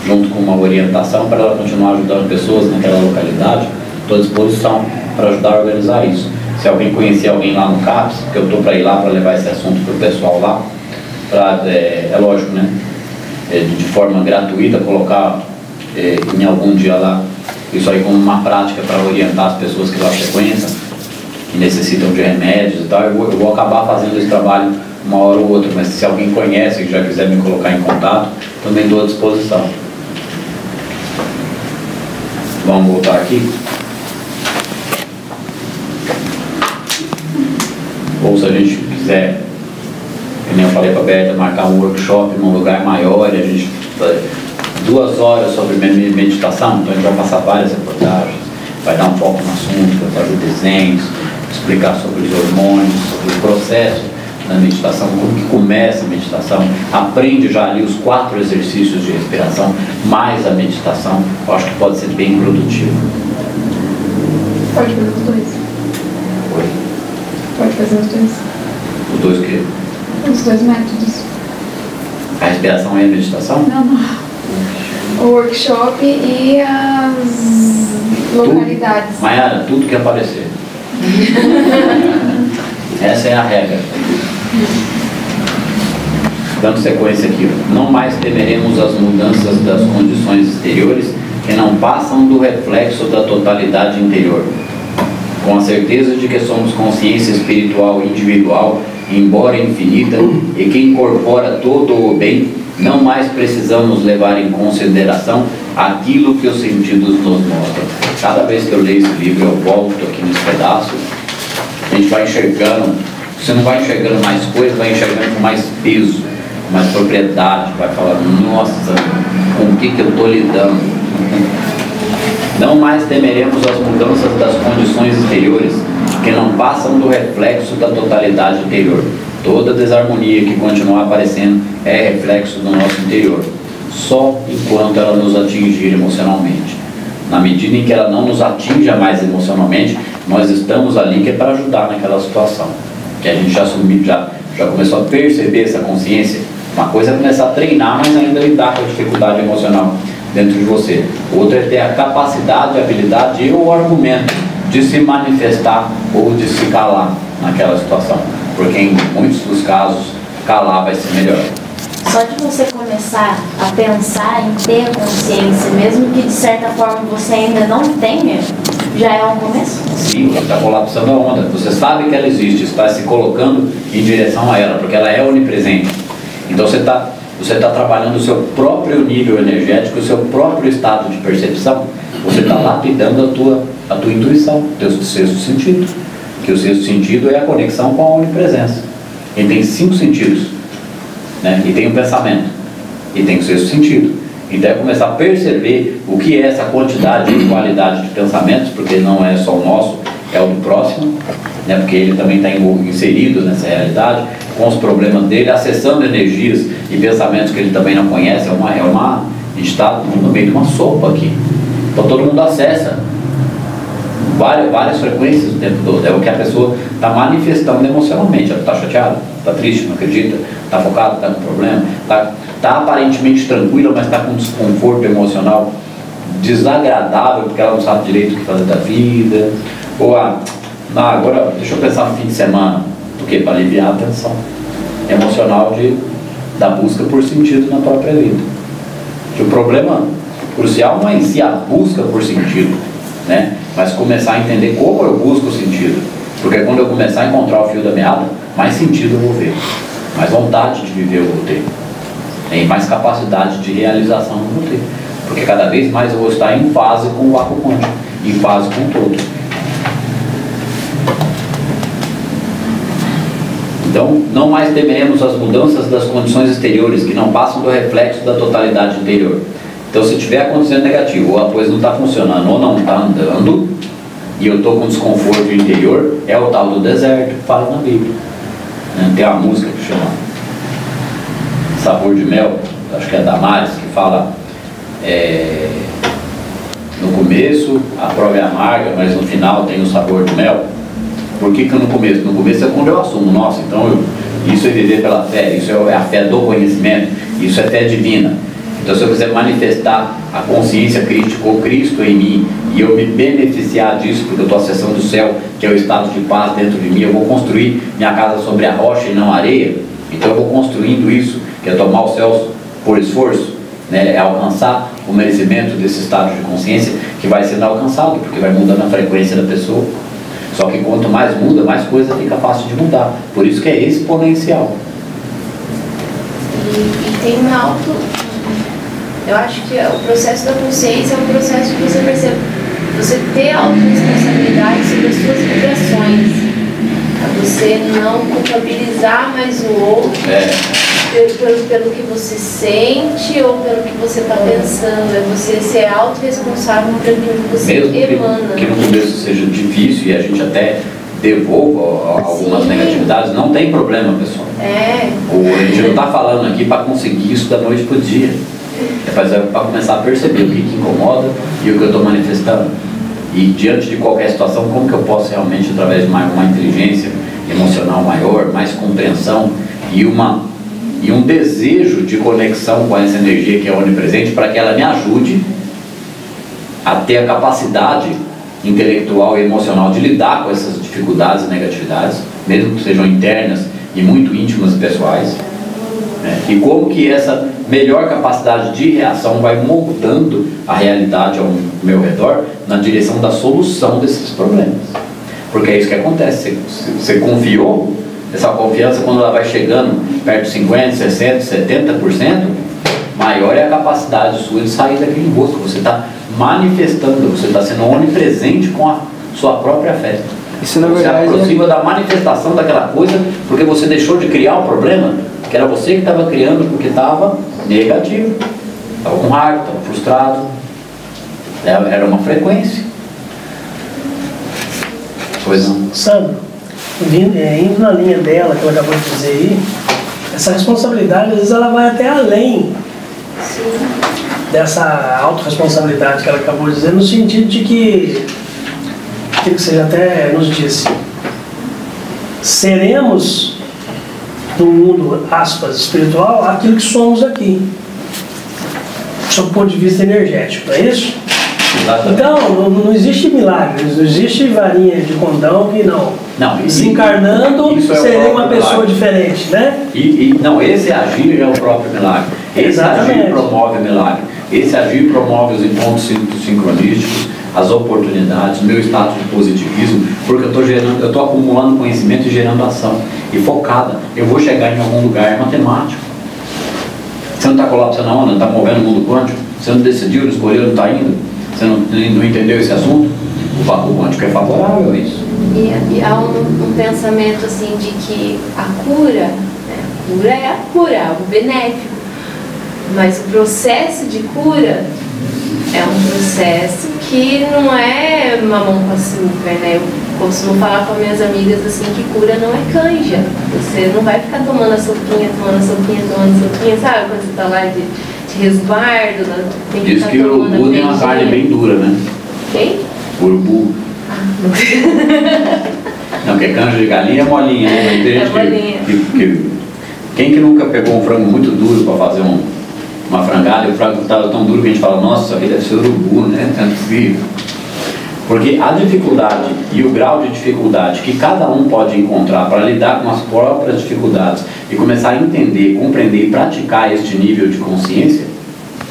junto com uma orientação para ela continuar ajudando pessoas naquela localidade. Estou à disposição para ajudar a organizar isso. Se alguém conhecer alguém lá no CAPS, que eu estou para ir lá para levar esse assunto para o pessoal lá, é lógico, né? De forma gratuita, colocar em algum dia lá isso aí como uma prática para orientar as pessoas que lá frequentam, que necessitam de remédios e tal. Eu vou acabar fazendo esse trabalho uma hora ou outra, mas se alguém conhece e já quiser me colocar em contato, também estou à disposição. Vamos voltar aqui. Ou se a gente quiser, como eu falei para a Berta, marcar um workshop num lugar maior e a gente 2 horas sobre meditação, então a gente vai passar várias reportagens, vai dar um foco no assunto, vai fazer desenhos, explicar sobre os hormônios, sobre o processo da meditação, como que começa a meditação, aprende já ali os 4 exercícios de respiração, mais a meditação. Eu acho que pode ser bem produtivo. Pode fazer os 2. Oi? Pode fazer os 2. Os 2 o quê? Os 2 métodos. A respiração e a meditação? Não. O workshop e as localidades. Maiara, tudo que aparecer. Essa é a regra. Dando sequência aqui, não mais temeremos as mudanças das condições exteriores que não passam do reflexo da totalidade interior. Com a certeza de que somos consciência espiritual individual, embora infinita, e que incorpora todo o bem, não mais precisamos levar em consideração aquilo que os sentidos nos mostram. Cada vez que eu leio esse livro, eu volto aqui nesse pedaço, a gente vai enxergando, você não vai enxergando mais coisas, vai enxergando com mais peso, com mais propriedade, vai falar, nossa, com o que eu estou lidando? Não mais temeremos as mudanças das condições exteriores, que não passam do reflexo da totalidade interior. Toda desarmonia que continuar aparecendo é reflexo do nosso interior, só enquanto ela nos atingir emocionalmente. Na medida em que ela não nos atinja mais emocionalmente, nós estamos ali que é para ajudar naquela situação. Que a gente já começou a perceber essa consciência. Uma coisa é começar a treinar, mas ainda lidar com a dificuldade emocional dentro de você. Outra é ter a capacidade, a habilidade e o argumento de se manifestar ou de se calar naquela situação. Porque em muitos dos casos, calar vai ser melhor. Só de você começar a pensar em ter a consciência, mesmo que de certa forma você ainda não tenha, já é um começo? Sim, está colapsando a onda. Você sabe que ela existe, está se colocando em direção a ela, porque ela é onipresente. Então você está trabalhando o seu próprio nível energético, o seu próprio estado de percepção. Você está lapidando a tua intuição, o teu sexto sentido. Que o sexto sentido é a conexão com a onipresença. Ele tem 5 sentidos, né? E tem o pensamento, e tem o sexto sentido. Então é começar a perceber o que é essa quantidade e qualidade de pensamentos, porque não é só o nosso, é o do próximo, né? Porque ele também está inserido nessa realidade, com os problemas dele, acessando energias e pensamentos que ele também não conhece. A gente está no meio de uma sopa aqui, então todo mundo acessa. várias frequências o tempo todo. É o que a pessoa está manifestando emocionalmente. Ela está chateada, está triste, não acredita, está focada, está com problema, está aparentemente tranquila, mas está com desconforto emocional desagradável, porque ela não sabe direito o que fazer da vida. Ou agora deixa eu pensar no fim de semana. Por quê? Para aliviar a tensão emocional da busca por sentido na própria vida. Que o problema crucial não é em si a busca por sentido, né? Mas começar a entender como eu busco o sentido. Porque quando eu começar a encontrar o fio da meada, mais sentido eu vou ver, mais vontade de viver eu vou ter, e mais capacidade de realização eu vou ter. Porque cada vez mais eu vou estar em fase com o vácuo quântico, em fase com o todo. Então, não mais temeremos as mudanças das condições exteriores que não passam do reflexo da totalidade interior. Então, se estiver acontecendo negativo, ou a coisa não está funcionando, ou não está andando, e eu estou com desconforto interior, é o tal do deserto que fala na Bíblia. Tem uma música que chama Sabor de Mel, acho que é Damares, que fala no começo a prova é amarga, mas no final tem o sabor de mel. Por que no começo? No começo é quando eu assumo, nossa, então isso é viver pela fé, isso é a fé do conhecimento, isso é fé divina. Então, se eu quiser manifestar a consciência crítica ou Cristo em mim e eu me beneficiar disso, porque eu estou acessando o céu, que é o estado de paz dentro de mim, eu vou construir minha casa sobre a rocha e não a areia. Então, eu vou construindo isso, que é tomar os céus por esforço, né? É alcançar o merecimento desse estado de consciência que vai sendo alcançado, porque vai mudando a frequência da pessoa. Só que quanto mais muda, mais coisa fica fácil de mudar. Por isso que é exponencial. E tem um alto... Eu acho que o processo da consciência é um processo que você percebe, você ter autorresponsabilidade sobre as suas vibrações, você não culpabilizar mais o outro pelo que você sente ou pelo que você está pensando, é você ser autorresponsável pelo que você emana. Mesmo que no começo seja difícil e a gente até devolva algumas negatividades, não tem problema, pessoal. A gente não está falando aqui para conseguir isso da noite para o dia. É para começar a perceber o que incomoda e o que eu estou manifestando. E diante de qualquer situação, como que eu posso realmente, através de uma inteligência emocional maior, mais compreensão e um desejo de conexão com essa energia que é onipresente, para que ela me ajude a ter a capacidade intelectual e emocional de lidar com essas dificuldades e negatividades, mesmo que sejam internas e muito íntimas e pessoais. E como que essa melhor capacidade de reação vai moldando a realidade ao meu redor na direção da solução desses problemas. Porque é isso que acontece, você confiou, essa confiança quando ela vai chegando perto de 50%, 60%, 70%, maior é a capacidade sua de sair daquele enrosco. Você está manifestando, você está sendo onipresente com a sua própria fé. Isso, na verdade, você aproxima da manifestação daquela coisa porque você deixou de criar o problema, que era você que estava criando porque estava negativo, estava com raiva, estava frustrado. Era uma frequência. Pois não. Sandro, indo na linha dela, que ela acabou de dizer aí, essa responsabilidade, às vezes, ela vai até além dessa autorresponsabilidade que ela acabou de dizer, no sentido de que você até nos disse, seremos no mundo, aspas, espiritual, aquilo que somos aqui, sob o ponto de vista energético, não é isso? Exatamente. Então, não existe milagres, não existe varinha de condão que não desencarnando seria uma pessoa diferente, né? Não, esse agir é o próprio milagre. Esse agir promove o milagre. Esse agir promove os encontros sincronísticos, as oportunidades, meu status de positivismo, porque eu estou acumulando conhecimento e gerando ação. E focada, eu vou chegar em algum lugar, é matemático. Você não está colapsando a onda, não está movendo o mundo quântico, você não decidiu, não escolheu, não está indo, você não entendeu esse assunto, o vácuo quântico é favorável a isso. E há um pensamento assim de que a cura é a cura, algo benéfico, mas o processo de cura é um processo que não é mamão com açúcar, né? Eu costumo falar com minhas amigas assim que cura não é canja. Você não vai ficar tomando a sopinha, sabe? Quando você tá lá de resguardo, tem que diz que o urubu tem uma carne bem dura, né? Quem? Urubu. Não, porque canja de galinha é molinha, né? Mas tem gente molinha. Quem que nunca pegou um frango muito duro para fazer uma frangada e o frango estava tão duro que a gente fala, nossa, isso aqui deve ser urubu, né? Tanto frio. Porque a dificuldade e o grau de dificuldade que cada um pode encontrar para lidar com as próprias dificuldades e começar a entender, compreender e praticar este nível de consciência,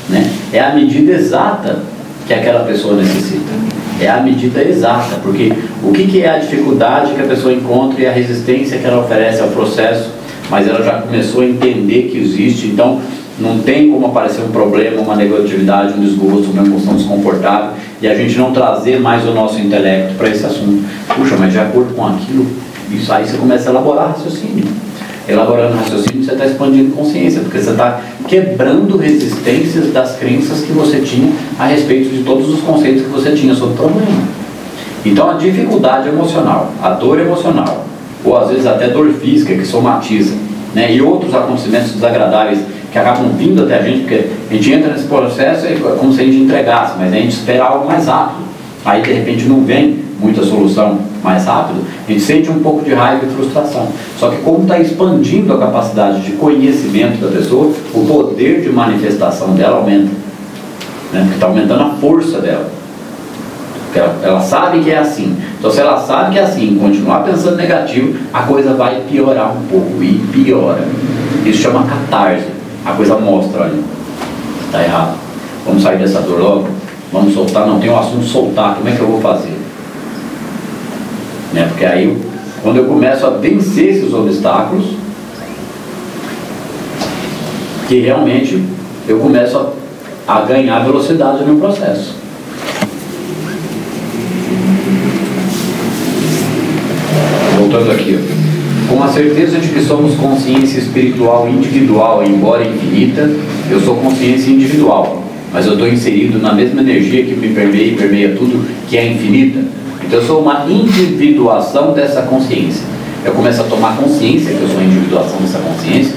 né, é a medida exata que aquela pessoa necessita. É a medida exata, porque o que é a dificuldade que a pessoa encontra e a resistência que ela oferece ao processo, mas ela já começou a entender que existe, então não tem como aparecer um problema, uma negatividade, um desgosto, uma emoção desconfortável e a gente não trazer mais o nosso intelecto para esse assunto. Puxa, mas de acordo com aquilo, isso aí você começa a elaborar raciocínio. Elaborando raciocínio, você está expandindo consciência, porque você está quebrando resistências das crenças que você tinha a respeito de todos os conceitos que você tinha sobre o problema. Então a dificuldade emocional, a dor emocional, ou às vezes até dor física que somatiza, né, e outros acontecimentos desagradáveis que acabam vindo até a gente, porque a gente entra nesse processo e é como se a gente entregasse, mas a gente espera algo mais rápido. Aí de repente não vem muita solução mais rápido, a gente sente um pouco de raiva e frustração. Só que como está expandindo a capacidade de conhecimento da pessoa, o poder de manifestação dela aumenta, né? Porque está aumentando a força dela. Porque ela sabe que é assim. Então se ela sabe que é assim e continuar pensando negativo, a coisa vai piorar um pouco, e piora. Isso chama catarse. A coisa mostra, olha, está errado. Vamos sair dessa dor logo? Vamos soltar? Não, tem um assunto soltar, como é que eu vou fazer? Né? Porque aí, quando eu começo a vencer esses obstáculos, que realmente eu começo a ganhar velocidade no meu processo. Voltando aqui, ó. Com a certeza de que somos consciência espiritual individual, embora infinita, eu sou consciência individual, mas eu estou inserido na mesma energia que me permeia e permeia tudo, que é infinita. Então eu sou uma individuação dessa consciência. Eu começo a tomar consciência que eu sou a individuação dessa consciência,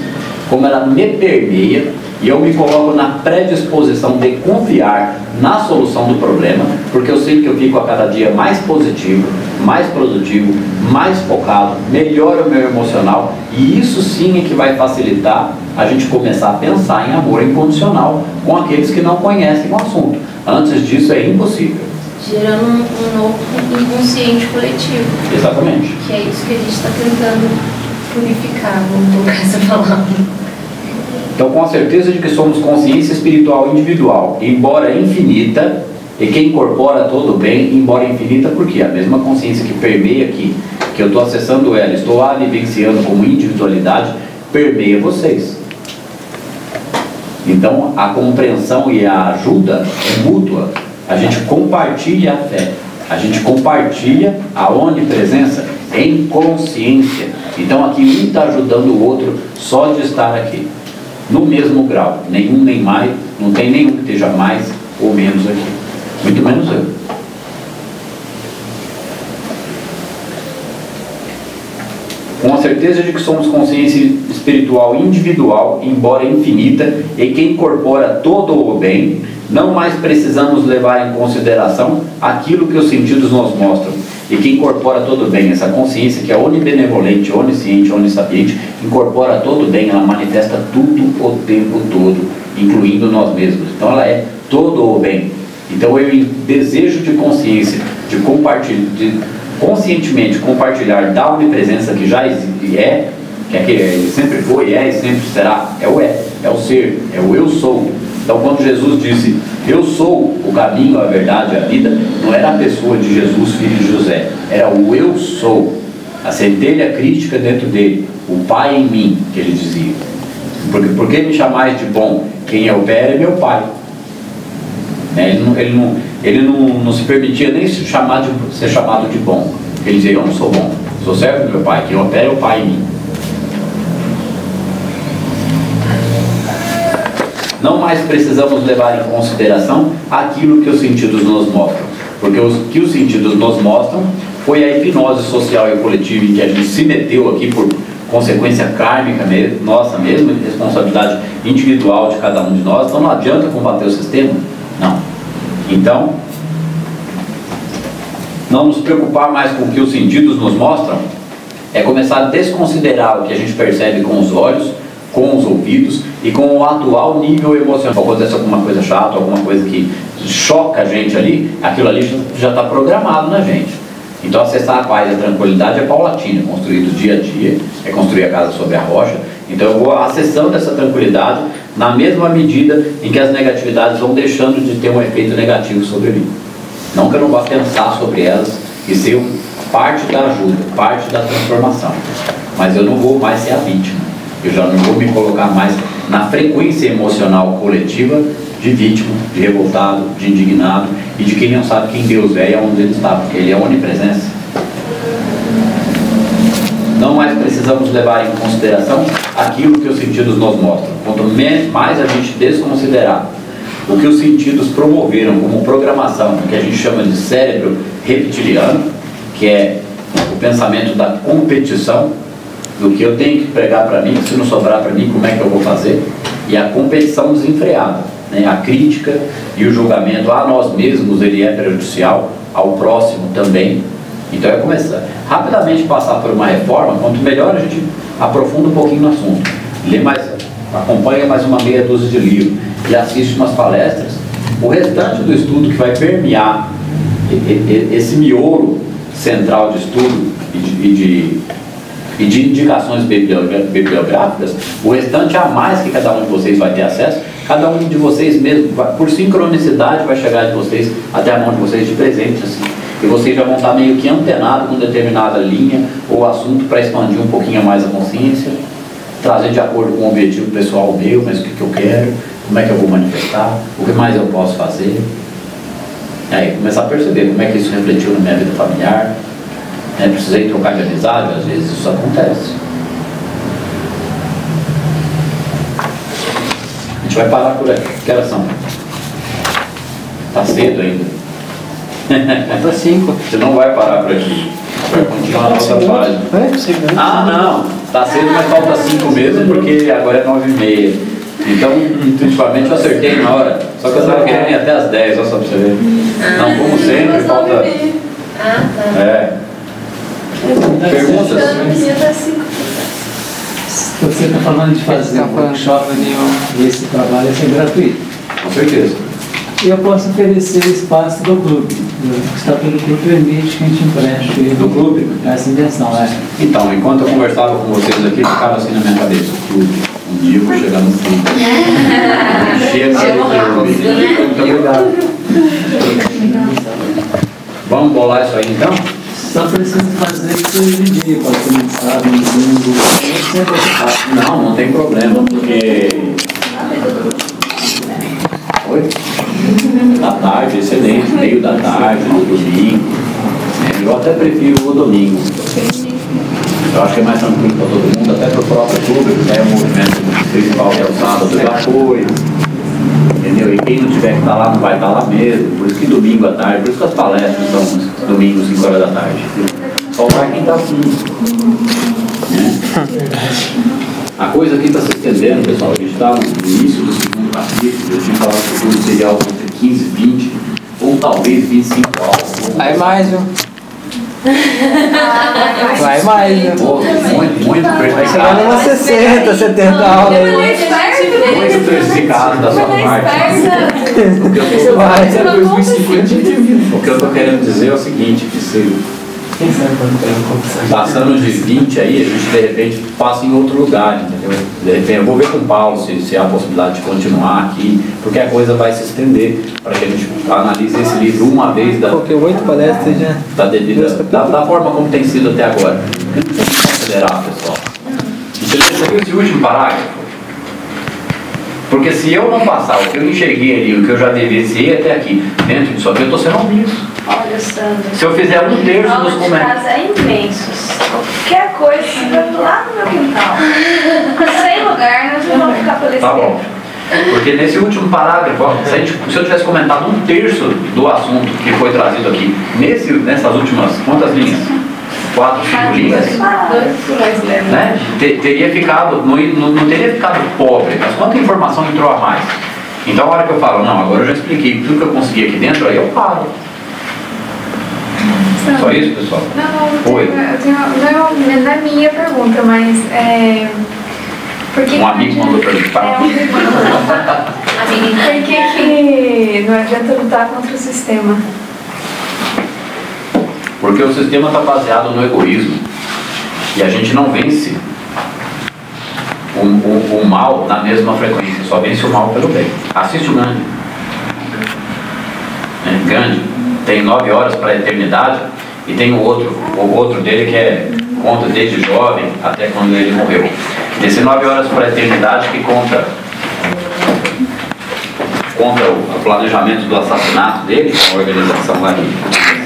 como ela me permeia, e eu me coloco na predisposição de confiar na solução do problema, porque eu sei que eu fico a cada dia mais positivo, mais produtivo, mais focado, melhora o meu emocional, e isso sim é que vai facilitar a gente começar a pensar em amor incondicional com aqueles que não conhecem o assunto. Antes disso é impossível. Gerando um novo inconsciente coletivo. Exatamente. Que é isso que a gente está tentando purificar, vamos colocar essa palavra. Então, com a certeza de que somos consciência espiritual individual, embora infinita, e que incorpora todo o bem, embora infinita, porque a mesma consciência que permeia aqui, que eu estou acessando ela, estou a vivenciando como individualidade, permeia vocês. Então, a compreensão e a ajuda é mútua. A gente compartilha a fé, a gente compartilha a onipresença em consciência. Então, aqui um está ajudando o outro só de estar aqui. No mesmo grau, nenhum nem mais, não tem nenhum que esteja mais ou menos aqui, muito menos eu. Com a certeza de que somos consciência espiritual individual, embora infinita, e que incorpora todo o bem, não mais precisamos levar em consideração aquilo que os sentidos nos mostram, e que incorpora todo o bem. Essa consciência que é onibenevolente, onisciente, onissapiente, incorpora todo o bem, ela manifesta tudo o tempo todo, incluindo nós mesmos. Então ela é todo o bem. Então eu desejo de consciência, de compartilhar, de conscientemente compartilhar da onipresença que já é, que ele sempre foi, é e sempre será, é o ser, é o eu sou. Então quando Jesus disse, eu sou o caminho, a verdade e a vida, não era a pessoa de Jesus, filho de José, era o eu sou, a centelha crítica dentro dele, o Pai em mim, que ele dizia. Por que me chamais de bom? Quem opera é meu Pai. Ele não se permitia nem ser chamado de bom. Ele dizia, eu não sou bom, sou servo do meu Pai, quem opera é o Pai em mim. Não mais precisamos levar em consideração aquilo que os sentidos nos mostram, porque o que os sentidos nos mostram foi a hipnose social e coletiva em que a gente se meteu aqui por consequência kármica nossa mesma, responsabilidade individual de cada um de nós. Então não adianta combater o sistema, não. Então, não nos preocupar mais com o que os sentidos nos mostram, é começar a desconsiderar o que a gente percebe com os olhos, com os ouvidos e com o atual nível emocional. Acontece alguma coisa chata, alguma coisa que choca a gente ali, aquilo ali já está programado na gente. Então acessar a paz e a tranquilidade é paulatino, é construído dia a dia, é construir a casa sobre a rocha. Então eu vou acessando essa tranquilidade na mesma medida em que as negatividades vão deixando de ter um efeito negativo sobre mim. Não que eu não vá pensar sobre elas e ser parte da ajuda, parte da transformação, mas eu não vou mais ser a vítima. Eu já não vou me colocar mais na frequência emocional coletiva de vítima, de revoltado, de indignado e de quem não sabe quem Deus é e aonde Ele está, porque Ele é onipresença. Não mais precisamos levar em consideração aquilo que os sentidos nos mostram. Quanto mais a gente desconsiderar o que os sentidos promoveram como programação, que a gente chama de cérebro reptiliano, que é o pensamento da competição, do que eu tenho que pregar para mim, se não sobrar para mim, como é que eu vou fazer? E a competição desenfreada, né? A crítica e o julgamento a nós mesmos, ele é prejudicial, ao próximo também. Então é começar rapidamente passar por uma reforma. Quanto melhor a gente aprofunda um pouquinho no assunto, lê mais, acompanha mais uma meia dúzia de livros e assiste umas palestras, o restante do estudo que vai permear esse miolo central de estudo e de indicações bibliográficas, o restante a mais que cada um de vocês vai ter acesso, cada um de vocês mesmo, por sincronicidade, vai chegar de vocês até a mão de vocês de presente, assim. E vocês já vão estar meio que antenados com determinada linha ou assunto para expandir um pouquinho mais a consciência, trazer de acordo com o objetivo pessoal meu, mas o que eu quero, como é que eu vou manifestar, o que mais eu posso fazer. E aí começar a perceber como é que isso refletiu na minha vida familiar. Precisei trocar de amizade, às vezes isso acontece. A gente vai parar por aqui. Que horas são? Está cedo ainda. Falta 5. Você não vai parar por aqui. Vai continuar a nossa página. Ah, não. Está cedo, mas falta 5 mesmo, porque agora é 9h30. Então, intuitivamente eu acertei na hora. Só que eu estava querendo ir até as 10, só para você ver. Não, como sempre, falta... Ah, tá. É. Perguntas? Você está falando de fazer um workshop e esse trabalho é gratuito. Com certeza. Eu posso oferecer o espaço do clube. O estatuto do clube permite que a gente empreste do clube essa invenção. Então, enquanto eu conversava com vocês aqui, ficava assim na minha cabeça: o clube. Um dia eu vou chegar no clube. Chega no clube. Vamos bolar isso aí então? Só preciso fazer isso de dia, pode começar no domingo. Não tem problema, porque... Oi? Da tarde, excelente, meio da tarde, no domingo. Eu até prefiro o domingo. Eu acho que é mais tranquilo para todo mundo, até para o próprio clube, que é o movimento principal, que é o sábado de apoio. Entendeu? E quem não tiver que estar lá não vai estar lá mesmo. Por isso que domingo à tarde, por isso que as palestras são domingo, 5 horas da tarde. Só vai quem está assim. A coisa aqui está se estendendo, pessoal. A gente está no início do segundo capítulo. Eu tinha falado que o seria algo entre 15 e 20, ou talvez 25 aulas. Vai mais, viu? Vai mais, viu? Muito vai chegando umas 60, 70 aulas. Muito diversificado da sua parte. O que eu estou querendo dizer é o seguinte, que se passando de 20 aí, a gente de repente passa em outro lugar, entendeu? De repente eu vou ver com o Paulo se há a possibilidade de continuar aqui, porque a coisa vai se estender para que a gente analise esse livro uma vez porque 8 palestras já da forma como tem sido até agora. Tem que considerar, pessoal. Você viu esse último parágrafo? Porque se eu não passar o que eu enxerguei ali, o que eu já vivenciei até aqui, dentro disso aqui, eu estou sendo omisso. Olha, Sandra. Se eu fizer um terço dos comentários. Casa é imensos. Qualquer coisa, ficando lá no meu quintal. Sem lugar, nós vamos ficar pela esquerda. Tá bom. Porque nesse último parágrafo, se eu tivesse comentado um terço do assunto que foi trazido aqui, nessas últimas, quantas linhas? 4, 5 linhas, né? Teria ficado, não teria ficado pobre, mas quanta informação entrou a mais? Então a hora que eu falo, não, agora eu já expliquei tudo que eu consegui aqui dentro, aí eu paro. Só isso, pessoal? Não, Oi. não é minha pergunta, mas por que um amigo mandou perguntar. Por que não adianta lutar contra o sistema? Porque o sistema está baseado no egoísmo e a gente não vence o mal na mesma frequência, só vence o mal pelo bem. Assiste o Gandhi. Gandhi tem 9 horas para a eternidade e tem o outro dele que conta desde jovem até quando ele morreu. Esse 9 horas para a eternidade que conta o planejamento do assassinato dele, a organização lá que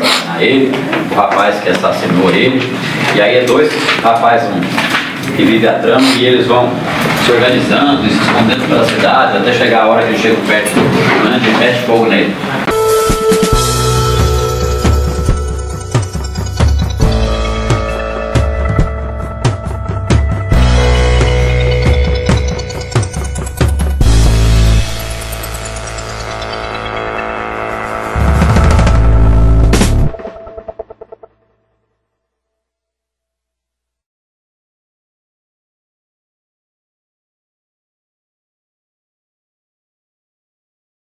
assassinar ele, o rapaz que assassinou ele, e aí é 2 rapazes que vivem a trama e eles vão se organizando e se escondendo pela cidade até chegar a hora que eles chegam perto do grande e mete fogo nele.